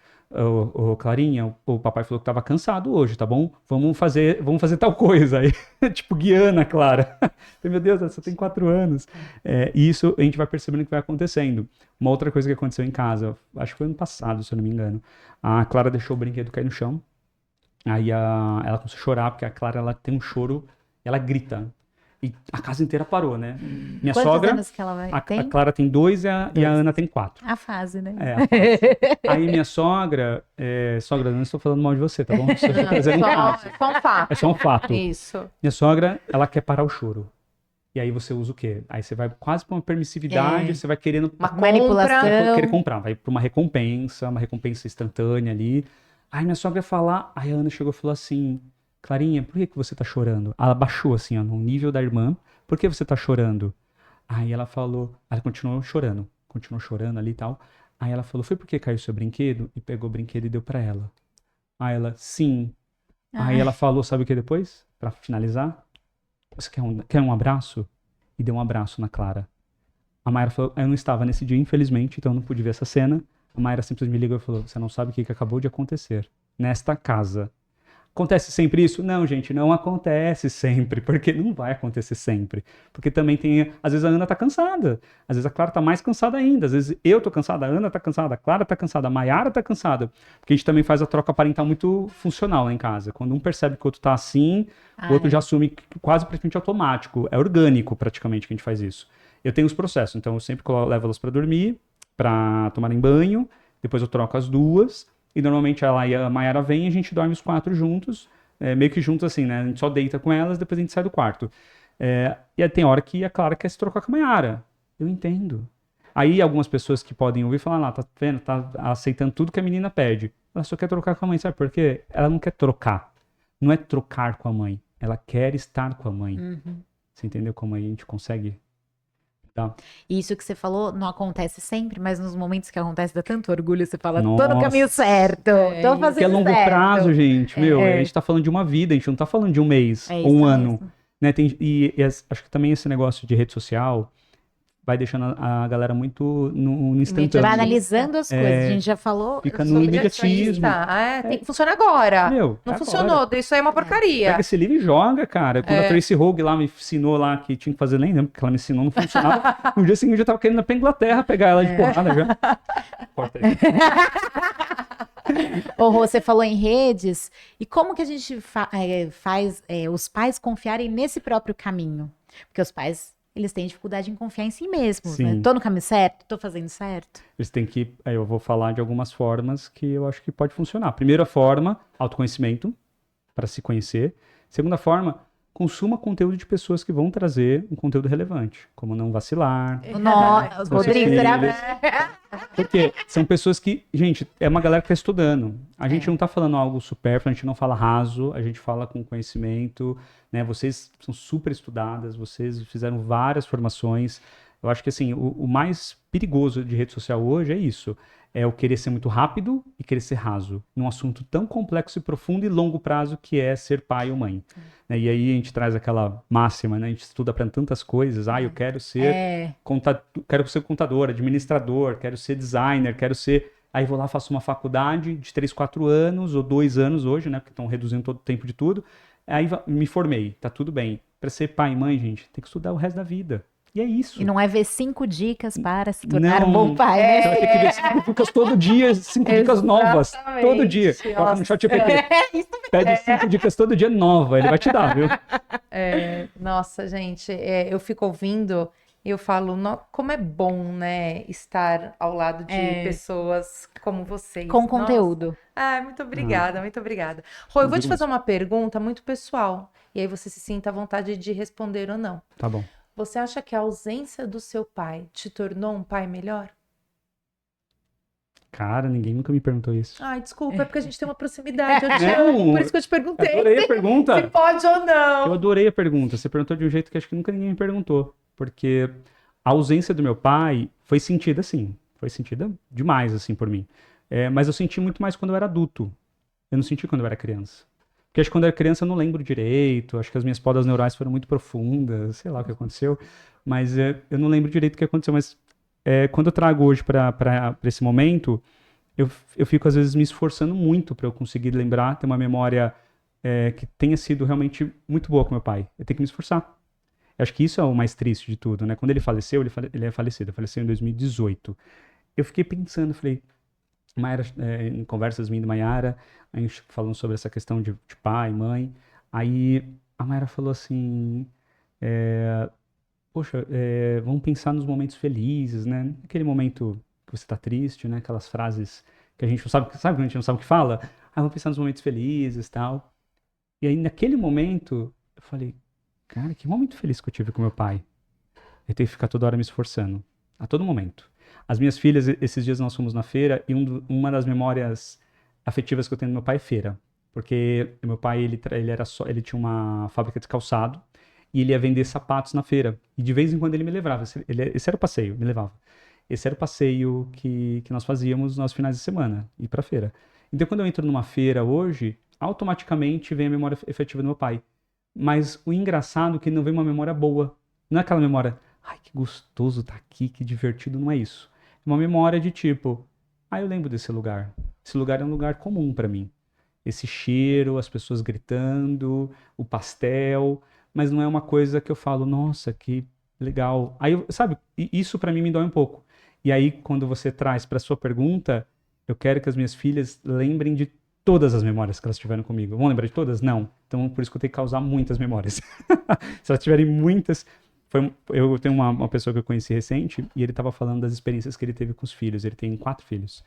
Clarinha, o papai falou que tava cansado hoje, tá bom? Vamos fazer tal coisa. Aí, tipo, guiando a Clara. Meu Deus, ela só tem 4 anos. E isso a gente vai percebendo que vai acontecendo. Uma outra coisa que aconteceu em casa, acho que foi ano passado, se eu não me engano. A Clara deixou o brinquedo cair no chão. Aí ela começou a chorar, porque a Clara ela tem um choro, ela grita. E a casa inteira parou, né? Minha Quantos sogra, anos que ela tem? a Clara tem 2 e a Ana tem 4. A fase, né? A fase. Aí minha sogra, sogra, não estou falando mal de você, tá bom? Só estou trazendo um caso. Só um fato. É só um fato. Isso. Minha sogra, ela quer parar o choro. E aí você usa o quê? Aí você vai quase para uma permissividade, você vai querendo... Uma manipulação. Vai querer comprar, vai para uma recompensa instantânea ali. Aí minha sogra ia falar, aí a Ana chegou e falou assim, Clarinha, por que você tá chorando? Ela baixou assim, ó, no nível da irmã. Por que você tá chorando? Aí ela falou, ela continuou chorando ali e tal. Aí ela falou, foi porque caiu seu brinquedo? E pegou o brinquedo e deu pra ela. Aí ela, sim. Aí ela falou, sabe o que depois? Pra finalizar? Você quer um abraço? E deu um abraço na Clara. A Mayra falou, eu não estava nesse dia, infelizmente, então eu não pude ver essa cena. A Mayra simplesmente me ligou e falou, você não sabe o que acabou de acontecer nesta casa. Acontece sempre isso? Não, gente, não acontece sempre, porque não vai acontecer sempre. Porque também tem, às vezes a Ana tá cansada, às vezes a Clara tá mais cansada ainda, às vezes eu tô cansada, a Ana tá cansada, a Clara tá cansada, a Mayara tá cansada, porque a gente também faz a troca parental muito funcional lá em casa. Quando um percebe que o outro tá assim, o outro já assume quase praticamente automático, é orgânico praticamente que a gente faz isso. Eu tenho os processos, então eu sempre levo elas pra dormir, pra tomarem banho, depois eu troco as duas, e normalmente ela e a Mayara vêm e a gente dorme os 4 juntos, meio que juntos assim, né? A gente só deita com elas, depois a gente sai do quarto. E aí tem hora que a Clara quer se trocar com a Mayara. Eu entendo. Aí algumas pessoas que podem ouvir falam, tá vendo? Tá aceitando tudo que a menina pede. Ela só quer trocar com a mãe, sabe por quê? Ela não quer trocar. Não é trocar com a mãe. Ela quer estar com a mãe. Você entendeu como a gente consegue... Isso que você falou não acontece sempre, mas nos momentos que acontece dá tanto orgulho, você fala, tô Nossa. no caminho certo, tô fazendo Porque é longo certo. prazo, gente, a gente tá falando de uma vida, a gente não tá falando de um mês ou um ano, mesmo. né? Acho que também esse negócio de rede social vai deixando a galera muito no instantâneo. Vai analisando as coisas, a gente já falou. Fica no imediatismo. Tem que funcionar agora. Meu, Não agora. funcionou, isso aí é uma porcaria. Pega esse livro e joga, cara. Quando a Tracy Rogue lá me ensinou lá que tinha que fazer, nem lembro, porque ela me ensinou, não funcionava. No dia seguinte eu tava querendo ir pra Inglaterra pegar ela de porrada já. Corta aí. Ô, Rô, você falou em redes, e como que a gente faz os pais confiarem nesse próprio caminho? Porque os pais, eles têm dificuldade em confiar em si mesmos, né? Tô no caminho certo? Tô fazendo certo? Eles têm que... eu vou falar de algumas formas que eu acho que pode funcionar. Primeira forma, autoconhecimento, para se conhecer. Segunda forma, consuma conteúdo de pessoas que vão trazer um conteúdo relevante, como não vacilar. Rodrigo, será? Porque são pessoas que, gente, é uma galera que está estudando. A gente não está falando algo supérfluo, a gente não fala raso, a gente fala com conhecimento, né? Vocês são super estudadas, vocês fizeram várias formações. Eu acho que, assim, o mais perigoso de rede social hoje é isso. É o querer ser muito rápido e querer ser raso. Num assunto tão complexo e profundo e longo prazo que é ser pai ou mãe. E aí a gente traz aquela máxima, né? A gente estuda para tantas coisas. Eu quero ser quero ser contador, administrador, quero ser designer, quero ser... Aí vou lá, faço uma faculdade de 3, 4 anos ou 2 anos hoje, né? Porque estão reduzindo todo o tempo de tudo. Aí me formei, tá tudo bem. Para ser pai e mãe, gente, tem que estudar o resto da vida. E é isso. E não é ver 5 dicas para se tornar um bom pai, né? Você vai ter que ver 5 dicas todo dia, 5 dicas novas, todo dia. Coloca no ChatGPT. Pede 5 dicas todo dia nova, ele vai te dar, viu? Nossa, gente, eu fico ouvindo Eu falo, como é bom, né, estar ao lado de pessoas como vocês. Com Nossa. conteúdo. Muito obrigada, muito obrigada. Rô, eu vou te fazer uma pergunta muito pessoal, e aí você se sinta à vontade de responder ou não. Tá bom. Você acha que a ausência do seu pai te tornou um pai melhor? Cara, ninguém nunca me perguntou isso. Ai, desculpa, é porque a gente tem uma proximidade, eu te Não, amo, por isso que eu te perguntei. Adorei a pergunta. Se pode ou não. Eu adorei a pergunta. Você perguntou de um jeito que acho que nunca ninguém me perguntou. Porque a ausência do meu pai foi sentida, sim. Foi sentida demais, assim, por mim. Mas eu senti muito mais quando eu era adulto. Eu não senti quando eu era criança. Porque acho que quando eu era criança eu não lembro direito. Acho que as minhas podas neurais foram muito profundas. Sei lá o que aconteceu. Mas eu não lembro direito o que aconteceu. Mas quando eu trago hoje para esse momento, eu fico às vezes me esforçando muito para eu conseguir lembrar, ter uma memória que tenha sido realmente muito boa com meu pai. Eu tenho que me esforçar. Eu acho que isso é o mais triste de tudo, né? Quando ele faleceu, ele é falecido. Ele faleceu em 2018. Eu fiquei pensando, falei, Mayara, em conversas minhas e Mayara, a gente falando sobre essa questão de pai, mãe. Aí a Mayara falou assim, poxa, vamos pensar nos momentos felizes, né? Aquele momento que você tá triste, né? Aquelas frases que a gente não sabe quando a gente não sabe o que fala? Vamos pensar nos momentos felizes e tal. E aí, naquele momento, eu falei, cara, que momento feliz que eu tive com meu pai. Eu tenho que ficar toda hora me esforçando. A todo momento. As minhas filhas, esses dias nós fomos na feira e uma das memórias afetivas que eu tenho do meu pai é feira. Porque meu pai, ele tinha uma fábrica de calçado e ele ia vender sapatos na feira. E de vez em quando ele me levava. Esse era o passeio, me levava. Esse era o passeio que nós fazíamos nos finais de semana, ir pra feira. Então, quando eu entro numa feira hoje, automaticamente vem a memória efetiva do meu pai. Mas o engraçado é que não vem uma memória boa. Não é aquela memória, ai, que gostoso tá aqui, que divertido, não é isso. É uma memória de tipo, eu lembro desse lugar. Esse lugar é um lugar comum pra mim. Esse cheiro, as pessoas gritando, o pastel, mas não é uma coisa que eu falo, nossa, que legal. Aí, sabe, isso pra mim me dói um pouco. E aí, quando você traz pra sua pergunta, eu quero que as minhas filhas lembrem de todas as memórias que elas tiveram comigo. Vão lembrar de todas? Não. Então, por isso que eu tenho que causar muitas memórias. Se elas tiverem muitas... Eu tenho uma pessoa que eu conheci recente e ele estava falando das experiências que ele teve com os filhos. Ele tem 4 filhos.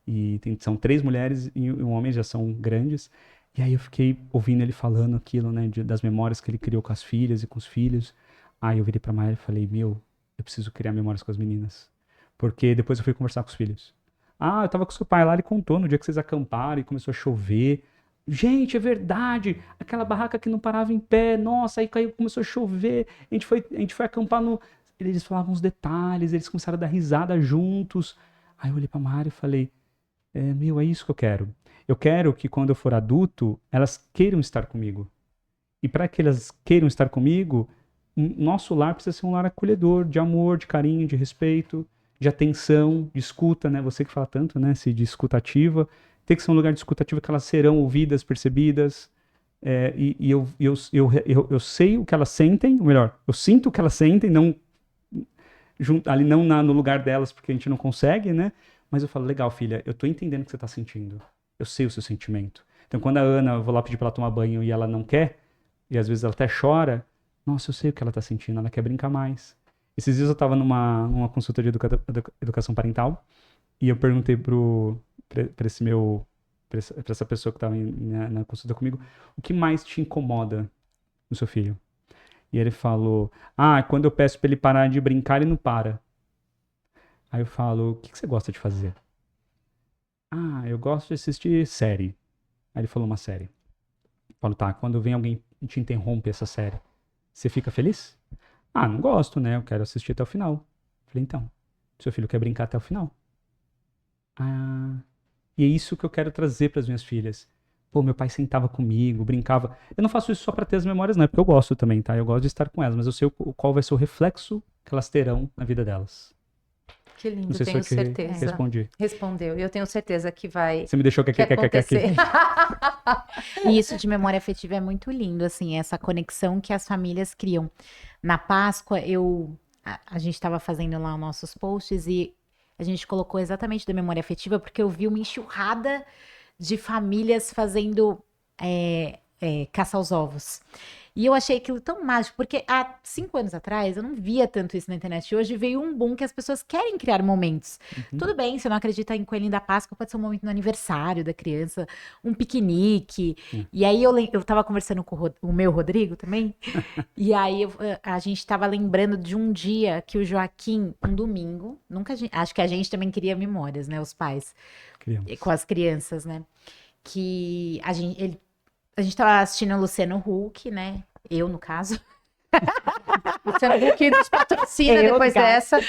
E são 3 mulheres e um homem, já são grandes. E aí eu fiquei ouvindo ele falando aquilo, né, das memórias que ele criou com as filhas e com os filhos. Aí eu virei pra Maia e falei, eu preciso criar memórias com as meninas. Porque depois eu fui conversar com os filhos. Eu tava com seu pai lá, ele contou no dia que vocês acamparam e começou a chover. Gente, é verdade, aquela barraca que não parava em pé, nossa, aí caiu, começou a chover, a gente foi acampar no... Eles falavam os detalhes, eles começaram a dar risada juntos. Aí eu olhei pra Mari e falei, é isso que eu quero. Eu quero que quando eu for adulto, elas queiram estar comigo. E para que elas queiram estar comigo, nosso lar precisa ser um lar acolhedor, de amor, de carinho, de respeito, de atenção, de escuta, né? Você que fala tanto, né? De escuta ativa. Tem que ser um lugar de escuta ativa que elas serão ouvidas, percebidas. Eu sei o que elas sentem, ou melhor, eu sinto o que elas sentem, não ali não no lugar delas, porque a gente não consegue, né? Mas eu falo, legal, filha, eu tô entendendo o que você tá sentindo. Eu sei o seu sentimento. Então, quando a Ana, eu vou lá pedir pra ela tomar banho e ela não quer, e às vezes ela até chora, nossa, eu sei o que ela tá sentindo, ela quer brincar mais. Esses dias eu tava numa consulta de educação parental, e eu perguntei pra essa pessoa que tava na consulta comigo, o que mais te incomoda no seu filho? E ele falou, quando eu peço pra ele parar de brincar, ele não para. Aí eu falo, o que você gosta de fazer? Eu gosto de assistir série. Aí ele falou uma série. Eu falo, tá, quando vem alguém e te interrompe essa série, você fica feliz? Não gosto, né? Eu quero assistir até o final. Eu falei, então, seu filho quer brincar até o final? E é isso que eu quero trazer para as minhas filhas. Pô, meu pai sentava comigo, brincava. Eu não faço isso só para ter as memórias, não, é porque eu gosto também, tá? Eu gosto de estar com elas, mas eu sei qual vai ser o reflexo que elas terão na vida delas. Que lindo, Não sei tenho se eu certeza. respondi. Respondeu, e eu tenho certeza que vai Você me deixou aqui. acontecer. E isso de memória afetiva é muito lindo, assim, essa conexão que as famílias criam. Na Páscoa, a gente estava fazendo lá os nossos posts e a gente colocou exatamente da memória afetiva, porque eu vi uma enxurrada de famílias fazendo caça aos ovos. E eu achei aquilo tão mágico, porque há 5 anos atrás eu não via tanto isso na internet. E hoje veio um boom que as pessoas querem criar momentos. Tudo bem, se não acredita em Coelhinho da Páscoa, pode ser um momento no aniversário da criança, um piquenique. E aí eu tava conversando com o meu Rodrigo também, e aí a gente tava lembrando de um dia que o Joaquim, um domingo, acho que a gente também queria memórias, né, os pais, com as crianças, né, que a gente tava assistindo o Luciano Huck, né? Eu, no caso. Luciano Huck nos patrocina depois dessa.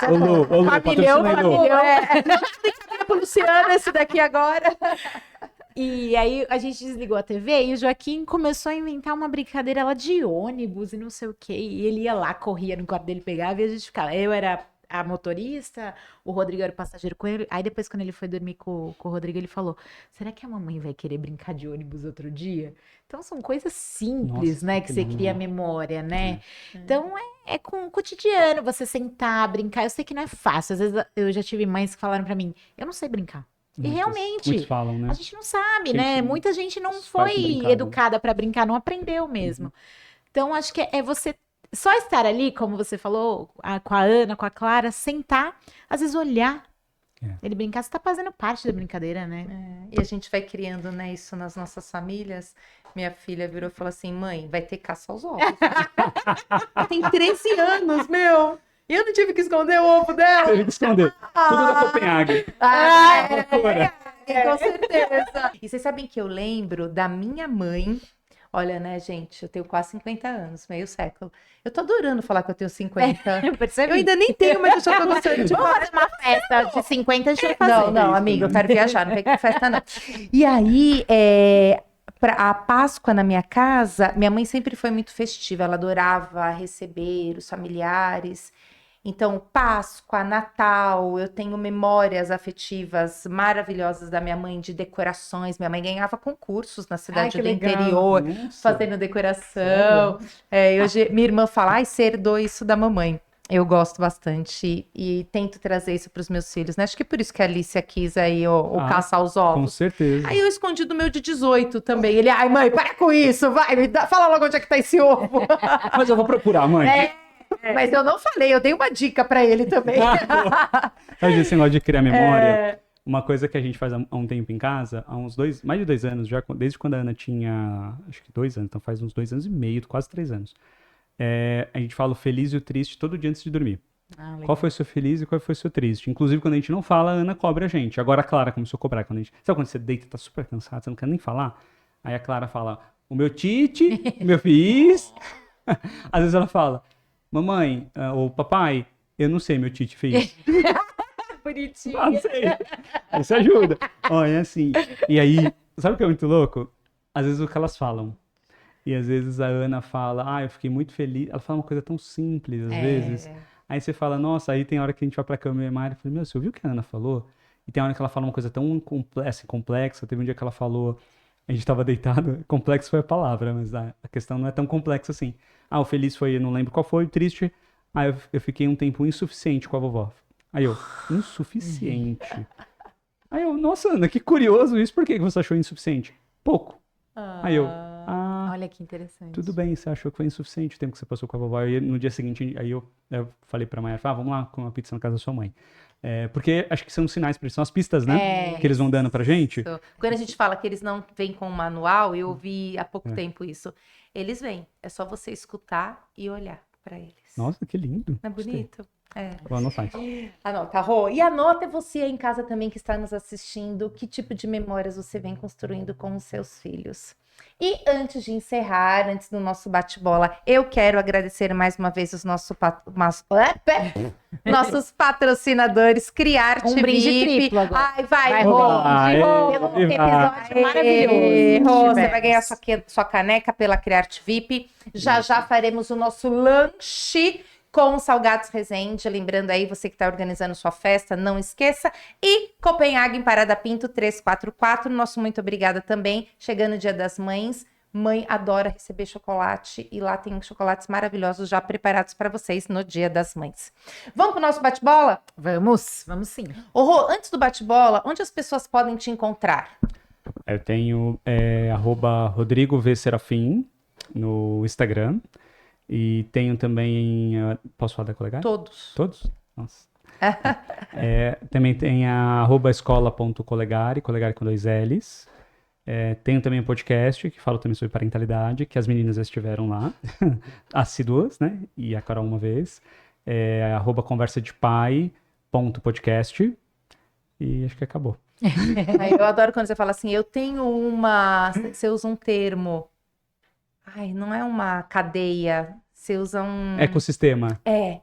Ô, Lu, familhão. patrocina Pro Luciano esse daqui agora. E aí a gente desligou a TV e o Joaquim começou a inventar uma brincadeira lá de ônibus e não sei o quê. E ele ia lá, corria no quarto dele, pegava e a gente ficava. Eu era a motorista, o Rodrigo era o passageiro com ele. Aí depois, quando ele foi dormir com o Rodrigo, ele falou: será que a mamãe vai querer brincar de ônibus outro dia? Então são coisas simples, Nossa, né? que Que você bom. cria memória, né? Então é com o cotidiano, você sentar, brincar. Eu sei que não é fácil. Às vezes eu já tive mães que falaram pra mim: eu não sei brincar. E realmente, Muitos falam, né? a gente não sabe, Gente, né? Muita gente não os pais não foi brincaram. educada pra brincar, não aprendeu mesmo. Então, acho que é você só estar ali, como você falou, com a Ana, com a Clara, sentar, às vezes olhar. Ele brincar, você tá fazendo parte da brincadeira, né? E a gente vai criando, né, isso nas nossas famílias. Minha filha virou e falou assim: mãe, vai ter caça aos ovos. Ela tem 13 anos, meu. E eu não tive que esconder o ovo dela. Teve que esconder. Tudo da Copenhague. Loucura. Com certeza. E vocês sabem que eu lembro da minha mãe. Olha, né, gente, eu tenho quase 50 anos, meio século. Eu tô adorando falar que eu tenho 50. Eu percebi. Eu ainda nem tenho, mas eu já tô gostando de Vamos falar. fazer uma festa de 50, a gente vai fazer. Não, amiga, eu quero viajar, não vem com festa, não. E aí, a Páscoa na minha casa, minha mãe sempre foi muito festiva, ela adorava receber os familiares. Então, Páscoa, Natal, eu tenho memórias afetivas maravilhosas da minha mãe, de decorações. Minha mãe ganhava concursos na cidade que do legal. interior, Nossa. fazendo decoração. Hoje, minha irmã fala: ai, você herdou isso da mamãe. Eu gosto bastante e tento trazer isso para os meus filhos, né? Acho que por isso que a Alicia quis aí o caçar os Com ovos. certeza. Aí eu escondi do meu de 18 também. Ele: ai, mãe, para com isso, vai, fala logo onde é que tá esse ovo. Mas eu vou procurar, mãe. Mas eu não falei, eu dei uma dica para ele também. Sabe esse negócio de criar memória? Uma coisa que a gente faz há um tempo em casa, há uns mais de 2 anos, já desde quando a Ana tinha, acho que 2 anos, então faz uns 2 anos e meio, quase 3 anos. A gente fala o feliz e o triste todo dia antes de dormir. Qual foi o seu feliz e qual foi o seu triste? Inclusive, quando a gente não fala, a Ana cobra a gente. Agora a Clara começou a cobrar. Sabe quando você deita e tá super cansado, você não quer nem falar? Aí a Clara fala: o meu tite, o meu fiz. Às vezes ela fala: mamãe, ou papai, eu não sei, meu tite fez. Bonitinho. Ah, sei. Isso ajuda. Olha, assim. E aí, sabe o que é muito louco? Às vezes o que elas falam. E às vezes a Ana fala: eu fiquei muito feliz. Ela fala uma coisa tão simples, às vezes. Aí você fala: nossa, aí tem hora que a gente vai pra cama e a Mari fala: meu, você ouviu o que a Ana falou? E tem hora que ela fala uma coisa tão complexa. Teve um dia que ela falou, a gente tava deitado, complexo foi a palavra, mas a questão não é tão complexa assim. O feliz foi, eu não lembro qual foi, o triste, eu fiquei um tempo insuficiente com a vovó. Aí eu: insuficiente? Aí eu: nossa, Ana, que curioso isso, por que você achou insuficiente? Pouco. Aí eu: Olha que interessante. tudo bem, você achou que foi insuficiente o tempo que você passou com a vovó. E no dia seguinte, aí eu falei pra Maia: vamos lá comer uma pizza na casa da sua mãe. Porque acho que são sinais pra eles, são as pistas, né? Que eles vão dando pra gente. Quando a gente fala que eles não vêm com um manual, eu ouvi há pouco tempo isso. Eles vêm, é só você escutar e olhar pra eles. Nossa, que lindo. Não é bonito? Vou anotar isso. Anota, Rô. E anota você aí em casa também que está nos assistindo, que tipo de memórias você vem construindo com os seus filhos. E antes de encerrar, antes do nosso bate-bola, eu quero agradecer mais uma vez os nossos patrocinadores, Criarte Um brinde VIP. triplo agora. Ai, vai, Rô. Rô. Pelo episódio maravilhoso. Rô, você vai ganhar sua caneca pela Criarte VIP. Já faremos o nosso lanche com Salgados Resende. Lembrando aí, você que está organizando sua festa, não esqueça. E Copenhague em Parada Pinto 344. Nosso muito obrigada também. Chegando o Dia das Mães. Mãe adora receber chocolate e lá tem chocolates maravilhosos já preparados para vocês no Dia das Mães. Vamos pro nosso bate-bola? Vamos sim. Rô, antes do bate-bola, onde as pessoas podem te encontrar? Eu tenho @Rodrigo V. Serafim no Instagram. E tenho também. Posso falar da Colegar? Todos. Todos? Nossa. Também tem a @escola.colegare, Colegare com 2 L's. Tenho também um podcast que falo também sobre parentalidade, que as meninas já estiveram lá, assíduas, né? E a Carol uma vez. @conversadepai.podcast. E acho que acabou. Eu adoro quando você fala assim, eu tenho uma... Você usa um termo. Ai, não é uma cadeia. Você usa um... Ecossistema.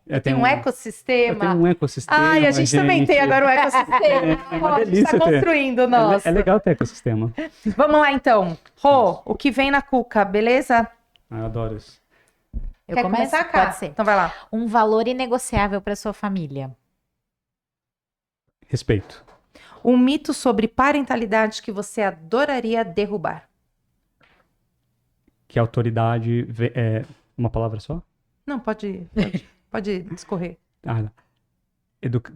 Eu tenho um ecossistema. Eu tenho um ecossistema. Ai, a gente também tem agora um ecossistema. uma A gente tá delícia ter. construindo o nosso. É legal ter ecossistema. Vamos lá, então. Rô, o que vem na cuca, beleza? Eu adoro isso. Eu Quer começo? começar, Ká? Pode ser. Então vai lá. Um valor inegociável para sua família. Respeito. Um mito sobre parentalidade que você adoraria derrubar. Que a autoridade... uma palavra só? Não, pode discorrer.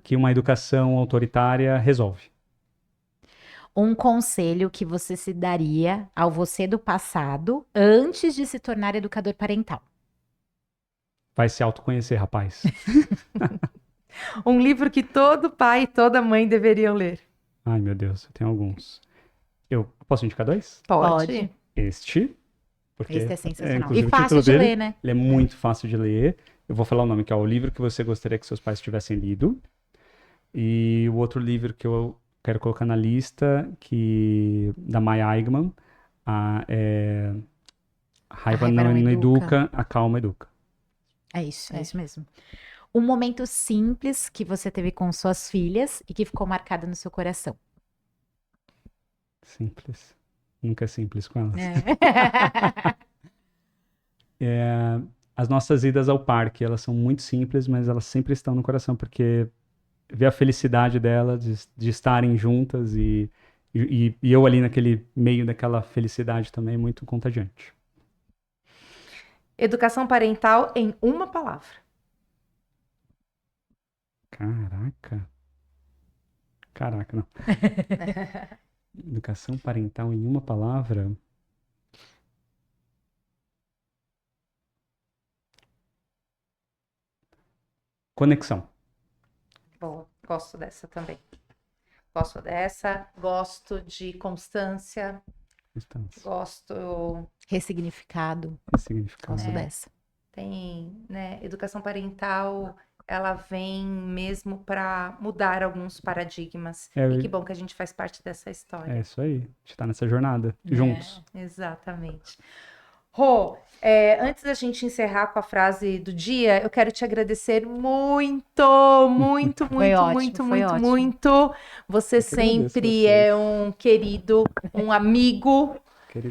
Que uma educação autoritária resolve. Um conselho que você se daria ao você do passado antes de se tornar educador parental. Vai se autoconhecer, rapaz. Um livro que todo pai e toda mãe deveriam ler. Ai, meu Deus, eu tenho alguns. Eu posso indicar 2? Pode. Este. Porque Esse é sensacional. inclusive, E o fácil título de dele, ler, né? ele é muito fácil de ler. Eu vou falar o nome, que é o livro que você gostaria que seus pais tivessem lido. E o outro livro que eu quero colocar na lista, da Maya Eigman, é Raiva não educa, a calma educa. É isso mesmo. Um momento simples que você teve com suas filhas e que ficou marcado no seu coração. Simples. Nunca é simples com elas. As nossas idas ao parque, elas são muito simples, mas elas sempre estão no coração, porque ver a felicidade delas de estarem juntas e eu ali naquele meio daquela felicidade também é muito contagiante. Educação parental em uma palavra. Caraca, não. Educação parental em uma palavra? Conexão. Boa, gosto dessa também. Gosto de constância, gosto... Ressignificado. Gosto dessa. Tem, né, educação parental, ela vem mesmo para mudar alguns paradigmas. E que bom que a gente faz parte dessa história. É isso aí, a gente tá nessa jornada, juntos. Exatamente. Rô, antes da gente encerrar com a frase do dia, eu quero te agradecer muito. Você sempre é um querido, um amigo.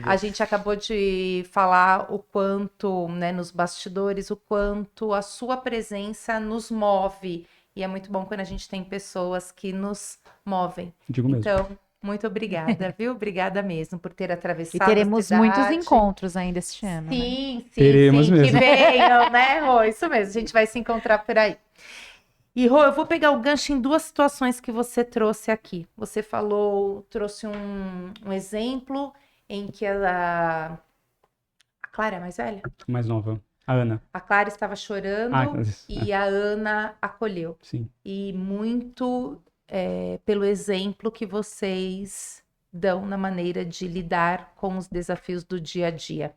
A gente acabou de falar o quanto, né, nos bastidores, o quanto a sua presença nos move. E é muito bom quando a gente tem pessoas que nos movem. Digo mesmo. Então, muito obrigada, viu? Obrigada mesmo por ter atravessado E teremos a cidade. muitos encontros ainda este ano. Sim, teremos sim, mesmo. que venham, né, Rô? Isso mesmo, a gente vai se encontrar por aí. E, Rô, eu vou pegar o gancho em 2 situações que você trouxe aqui. Você trouxe um exemplo em que a Clara é mais velha? Mais nova. A Ana. A Clara estava chorando e a Ana acolheu. Sim. E muito pelo exemplo que vocês dão na maneira de lidar com os desafios do dia a dia.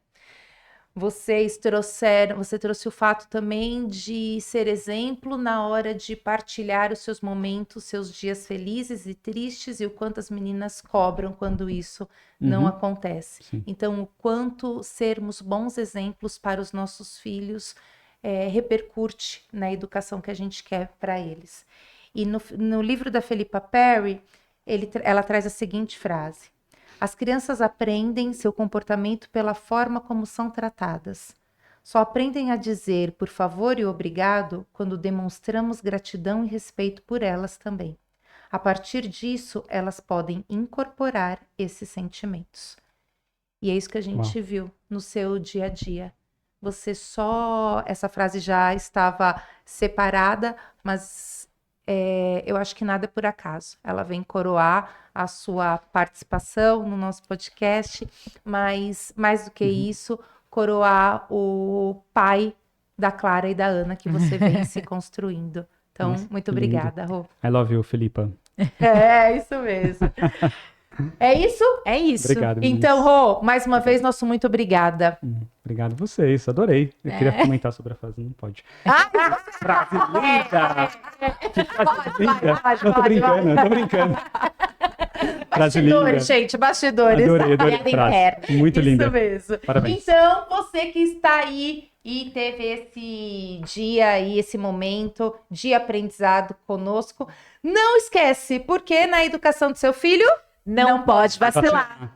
Você trouxe o fato também de ser exemplo na hora de partilhar os seus momentos, seus dias felizes e tristes e o quanto as meninas cobram quando isso não acontece. Sim. Então, o quanto sermos bons exemplos para os nossos filhos repercute na educação que a gente quer para eles. E no livro da Philippa Perry, ela traz a seguinte frase: as crianças aprendem seu comportamento pela forma como são tratadas. Só aprendem a dizer por favor e obrigado quando demonstramos gratidão e respeito por elas também. A partir disso, elas podem incorporar esses sentimentos. E é isso que a gente viu no seu dia a dia. Essa frase já estava separada, mas eu acho que nada é por acaso. Ela vem coroar a sua participação no nosso podcast, mas mais do que isso, coroar o pai da Clara e da Ana que você vem se construindo. Então, Nossa, muito que lindo. obrigada, Rô. I love you, Felipa. É isso mesmo. É isso? É isso. Obrigado. meninas. Então, Rô, mais uma vez, nosso muito obrigada. Obrigado a vocês, adorei. Eu queria comentar sobre a frase, não pode. Frase linda! Que frase linda! Não, tô brincando. Frase linda. Bastidores, gente, bastidores. Adorei Piada a frase. interna. Muito linda. Isso mesmo. Parabéns. Então, você que está aí e teve esse dia e esse momento de aprendizado conosco, não esquece, porque na educação do seu filho Não pode vacilar.